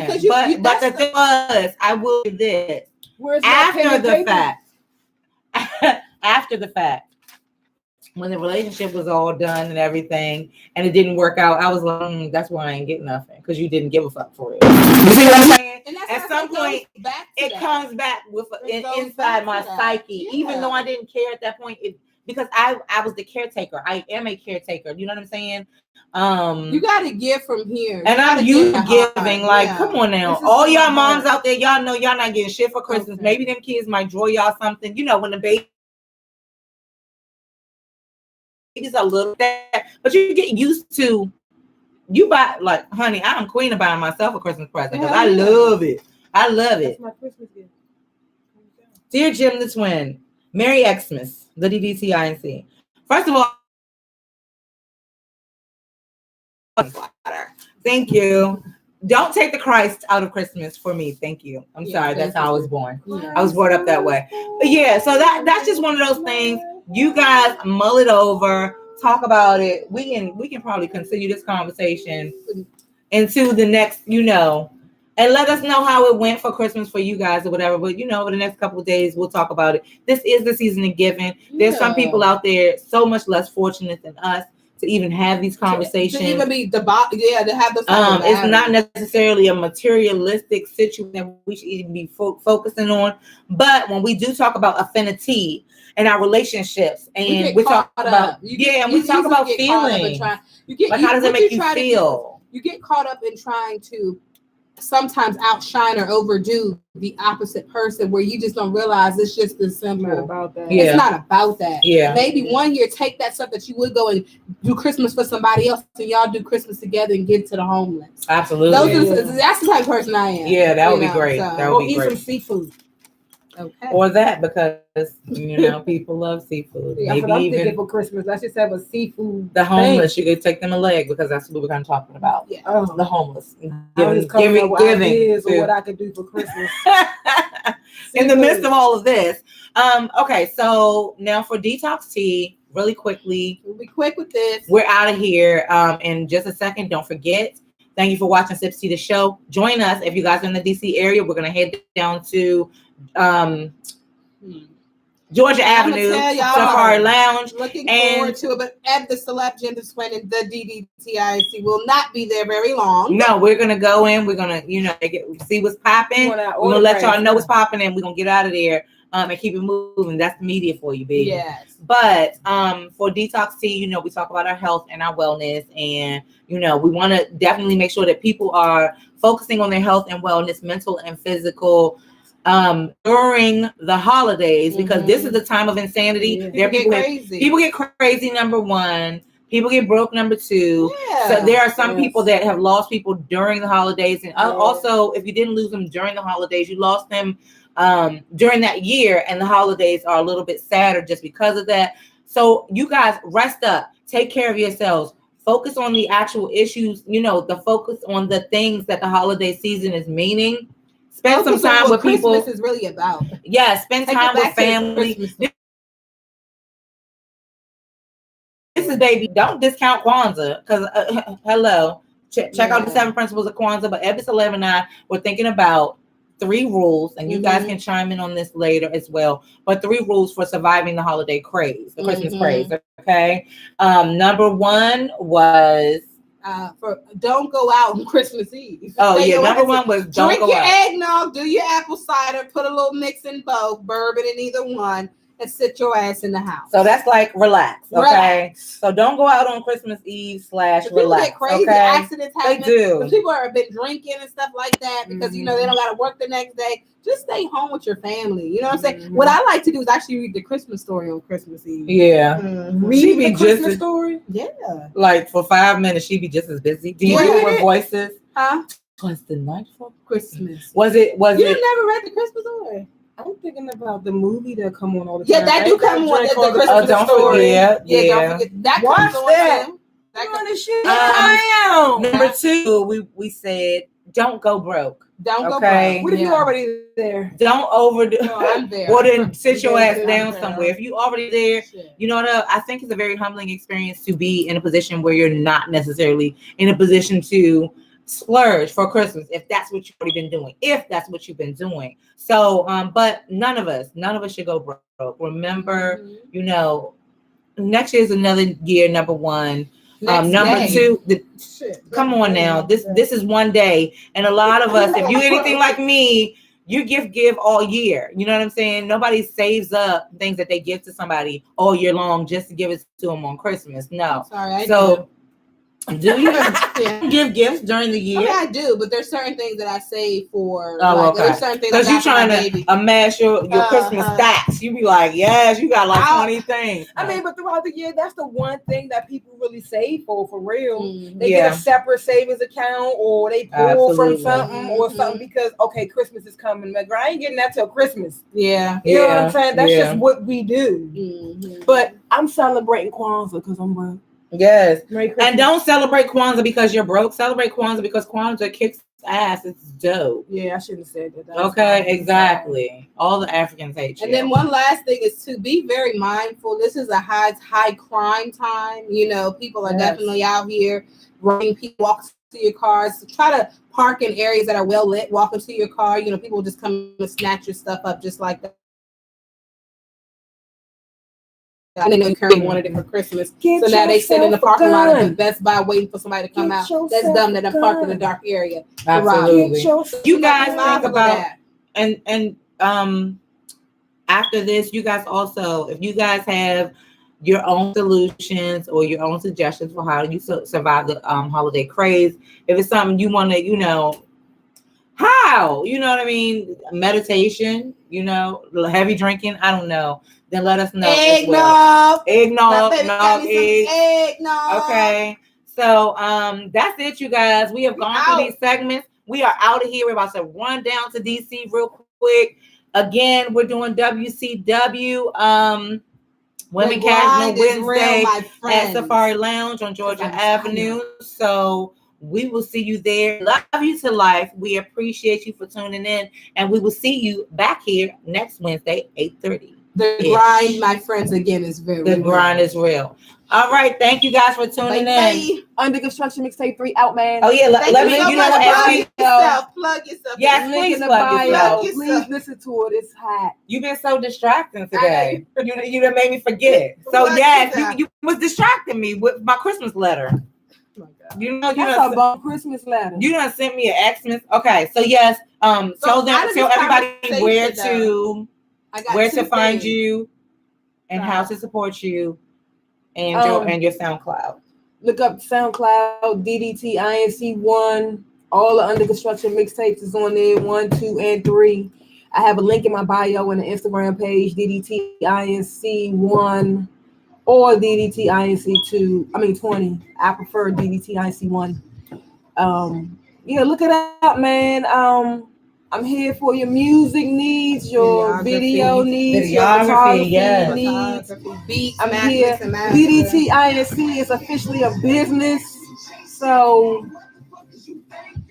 but the thing was, I will do this. After the fact, when the relationship was all done and everything, and it didn't work out, I was like, that's why I ain't getting nothing, because you didn't give a fuck for it. You see what I'm saying? At some point, it comes back with inside my psyche, even though I didn't care at that point. Because I was the caretaker. I am a caretaker. You know what I'm saying? You got to give from here. And I'm used to giving. Like, come on now. All y'all moms out there, y'all know y'all not getting shit for Christmas. Okay. Maybe them kids might draw y'all something. When the babies are little, but you get used to. You buy, like, honey, I'm queen of buying myself a Christmas present because I love it. I love it. That's my Christmas gift. Dear GemDTwin, Merry Xmas, the DDTINC. First of all, thank you. Don't take the Christ out of Christmas for me. Thank you. I'm sorry. That's how I was born. Yeah. I was brought up that way. But yeah, so that's just one of those things. You guys mull it over, talk about it. We can probably continue this conversation into the next, and let us know how it went for Christmas for you guys or whatever. But, over the next couple of days, we'll talk about it. This is the season of giving. There's some people out there so much less fortunate than us. to even have these conversations. To even be to have those. It's not necessarily a materialistic situation that we should even be focusing on. But when we do talk about affinity and our relationships, and we talk about we talk about feelings. How does it make you feel? You get caught up in trying to sometimes outshine or overdo the opposite person, where you just don't realize it's just as simple. Not about that. Yeah. It's not about that. Yeah. Maybe one year take that stuff that you would go and do Christmas for somebody else, and y'all do Christmas together and give it to the homeless. Absolutely. That's the type of person I am. Yeah, that would be great. That would be great. Eat some seafood. Okay. Or that, because people love seafood. Yeah, maybe I'm even thinking for Christmas, let's just have a seafood. The homeless, you could take them a leg, because that's what we're kind of talking about. Yeah. The homeless. Giving ideas or what I could do for Christmas. In the midst of all of this. Okay, so now for DetoxTEA, really quickly. We'll be quick with this. We're out of here in just a second. Don't forget. Thank you for watching SipsTea the Show. Join us if you guys are in the DC area. We're going to head down to Georgia Avenue, Safari Lounge. Looking forward to it. But Eb Deceleb, GemDTwin and the DDTIC will not be there very long. No, we're gonna go in. We're gonna, see what's popping. We're gonna let y'all know what's popping, and we're gonna get out of there and keep it moving. That's the media for you, baby. Yes. But for DetoxTEA, we talk about our health and our wellness, and we want to definitely make sure that people are focusing on their health and wellness, mental and physical, during the holidays, because this is the time of insanity. Yeah. People get crazy, number one. People get broke, number two. Yeah. So there are some people that have lost people during the holidays, and also if you didn't lose them during the holidays, you lost them during that year, and the holidays are a little bit sadder just because of that. So you guys rest up, take care of yourselves, focus on the actual issues, the focus on the things that the holiday season is meaning. Spend some time with people. Christmas is really about. Yeah, spend time with family. This is, baby, don't discount Kwanzaa, because hello, check out the 7 principles of Kwanzaa. But Eb Deceleb and I were thinking about 3 rules, and you guys can chime in on this later as well. But 3 rules for surviving the holiday craze, the Christmas craze. Okay, number 1 was. Don't go out on Christmas Eve. Oh, yeah. Number 1 was don't drink go your out. eggnog, do your apple cider, put a little mix in both, bourbon in either one, and sit your ass in the house. So that's like relax, okay? So don't go out on Christmas Eve / relax. People get crazy, accidents happen. They do. But people have been drinking and stuff like that because they don't got to work the next day. Just stay home with your family. You know what I'm saying? What I like to do is actually read the Christmas story on Christmas Eve. Yeah. Read the Christmas story? Yeah. Like for 5 minutes, she'd be just as busy. Do you do it with voices? Huh? Was the night for Christmas? Was it? You never read the Christmas story? I'm thinking about the movie that come on all the time. Yeah, that do come on. The Christmas don't story. Forget. Yeah, don't forget. That watch comes that. On that comes Shit. Number 2, we said don't go broke. Don't go broke. What if you're already there? Don't overdo. No, I'm there. Well, then sit your ass down somewhere. If you already there, you know what? I think it's a very humbling experience to be in a position where you're not necessarily in a position to splurge for Christmas, if that's what you've already been doing. If that's what you've been doing. So, but none of us should go broke. Remember, next year is another year. Number 1. Number 2, come on now. This is one day, and a lot of us, if you anything like me, you give all year. You know what I'm saying? Nobody saves up things that they give to somebody all year long just to give it to them on Christmas. No. Sorry, Do you give gifts during the year? I do, but there's certain things that I save for. Oh, okay. Because you're trying to amass your Christmas stacks. You be like, yes, you got like 20 things. I mean, but throughout the year, that's the one thing that people really save for real. They get a separate savings account, or they pull from something or something because, okay, Christmas is coming. Like, I ain't getting that till Christmas. Yeah. You know what I'm saying? That's just what we do. But I'm celebrating Kwanzaa because I'm broke. Yes. And don't celebrate Kwanzaa because you're broke. Celebrate Kwanzaa because Kwanzaa kicks ass. It's dope. Yeah, I shouldn't have said that. Okay, exactly. All the Africans hate you. And then one last thing is to be very mindful. This is a high crime time. People are definitely out here running people, walk to your cars. So try to park in areas that are well lit. Walk into your car. People just come and snatch your stuff up just like that. And then Curry wanted it for Christmas. So now they sit in the parking lot of the Best Buy waiting for somebody to come out. That's dumb that I'm parked in a dark area. Absolutely. You guys think about that. And after this, you guys also, if you guys have your own solutions or your own suggestions for how you survive the holiday craze, if it's something you want to, how, what I mean, meditation, heavy drinking, I don't know, then let us know. Eggnog, okay. So that's it, you guys. We have gone through these segments. We are out of here. We're about to run down to DC real quick. Again, we're doing WCW Women Casual Wednesday at Safari Lounge on Georgia Avenue. So we will see you there. Love you to life. We appreciate you for tuning in, and we will see you back here next Wednesday, 8:30. The grind, my friends, again, is very real. The grind is real. All right, thank you guys for tuning in. Under Construction Mixtape 3 out, man. Oh yeah, let me plug yourself. Yes, please plug yourself. Please listen to it. It's hot. You've been so distracting today. You done made me forget. So yes, you was distracting me with my Christmas letter. That's about Christmas letter. You done sent me an Xmas. Okay, so yes, tell everybody where to find you and how to support you and your SoundCloud. Look up SoundCloud, DDTINC1. All the Under Construction mixtapes is on there, 1, 2, and 3. I have a link in my bio and the Instagram page, DDTINC1 or DDTINC2. 20. I prefer DDTINC1. Look it up, man. I'm here for your music needs, your video needs, your photography needs. Beats, I'm here. DDTINC is officially a business, so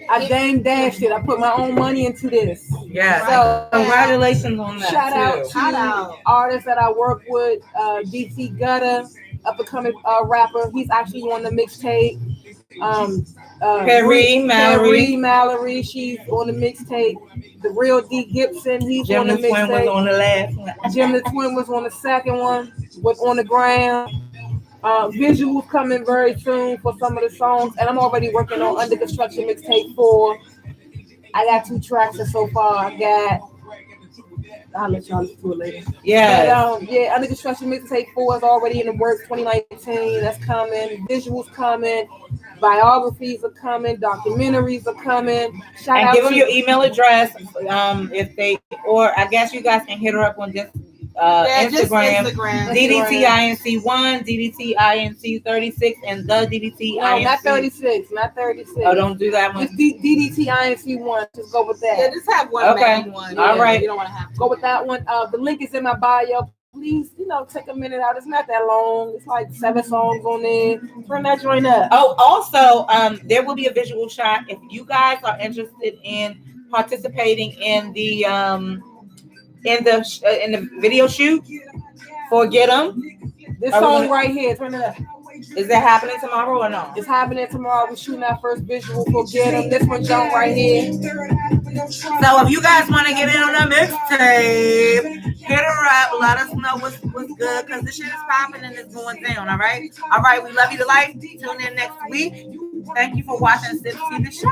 I dang dashed it. I put my own money into this. Yeah. So congratulations on that. Shout out to artists that I work with. DT Gutter, up and coming rapper. He's actually on the mixtape. Perry Mallory, she's on the mixtape. The Real D Gibson, he's on the mixtape. GemDTwin was on the last one. GemDTwin was on the second one. Was on the ground. Visuals coming very soon for some of the songs, and I'm already working on Under Construction mixtape 4. I got 2 tracks so far. I'll let y'all listen to it later. Yeah. But, Under Construction mixtape 4 is already in the works. 2019, that's coming. Visuals coming. Biographies are coming. Documentaries are coming. Shout out give them to your email address. Or I guess you guys can hit her up on just Instagram. DDTINC1, DDTINC36, and the DDTINC. No, not 36. Oh, don't do that one. Just DDTINC1. Just go with that. Yeah, just have one main one. All right. You don't want to have to. Go with that one. The link is in my bio. Please, take a minute out. It's not that long. It's like 7 songs on there. Turn that joint up. Oh, also, there will be a visual shot if you guys are interested in participating in the video shoot for Get 'Em. This song right here. Turn it up. Is that happening tomorrow or no? It's happening tomorrow. We're shooting our first visual for Get 'Em. This one jump right here. So if you guys want to get in on the mixtape, hit her up. Let us know what's good, because this shit is popping and it's going down. All right. We love you to life. Tune in next week. Thank you for watching SipsTea the Show.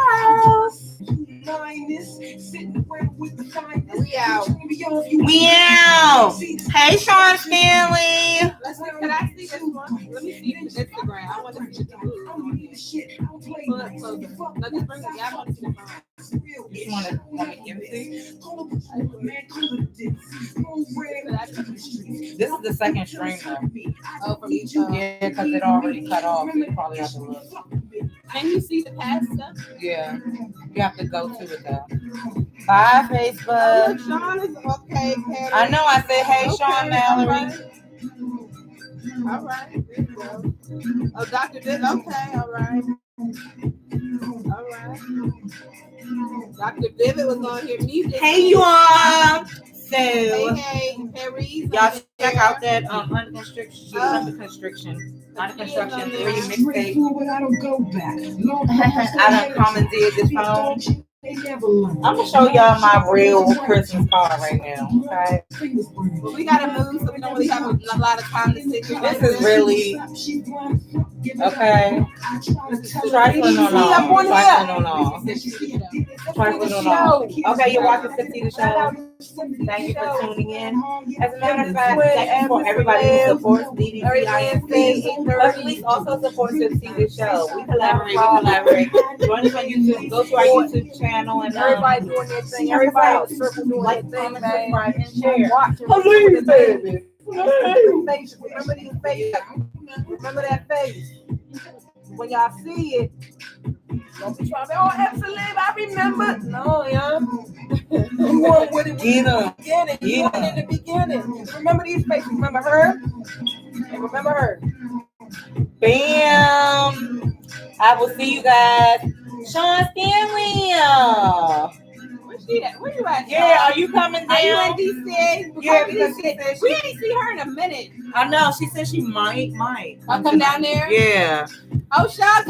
We out. Hey, Sean Stanley. Can I see this one? Let me see his Instagram. I want to see the blue. Pull up closer. No, just bring it. Yeah, I want to see the phone. You want to give it? This is the second string though. Oh, from each Yeah, because it already cut off. You probably have to look. Can you see the past stuff? Yeah. You have to go to it though. Bye, Facebook. Sean is okay. Patty. I know. I said, hey, Okay, Sean Mallory. All right. There you go. Oh, Dr. Dick. Okay. All right. Dr. Vivid was on here music. Hey, you all. So, Hey, Perry's y'all on check there. out that Under Construction 3 mixtape. I don't go back. I done commandeered this phone. I'm gonna show y'all my real Christmas card right now. Okay. But we gotta move, so we don't really have a lot of time to sit here. This is really okay. Trifling on all. Trifling on all. Trifling on all. Okay, you're watching SipsTea the Show. Thank you for tuning in. As a matter of fact, thank you for everybody who supports GemDTwin. But please also support SipsTea the Show. We collaborate. Join us on YouTube. Go to our YouTube channel and Everybody doing their thing. Everybody circle doing like, their thing, comment, man. subscribe, and share. Please, baby. Remember these faces. Remember that face. When y'all see it, don't be trying to say, oh, Eb Deceleb, I remember. No, yeah. You weren't with it in the beginning. You weren't in the beginning. Remember these faces. Remember her? And remember her. Bam. I will see you guys. Sean Stanley. Where you at? Yeah, are you coming down? Are you in DC? Yeah, because she said We ain't see her in a minute. I know. She said she might. I'll come down there. Yeah. Oh, Sean, come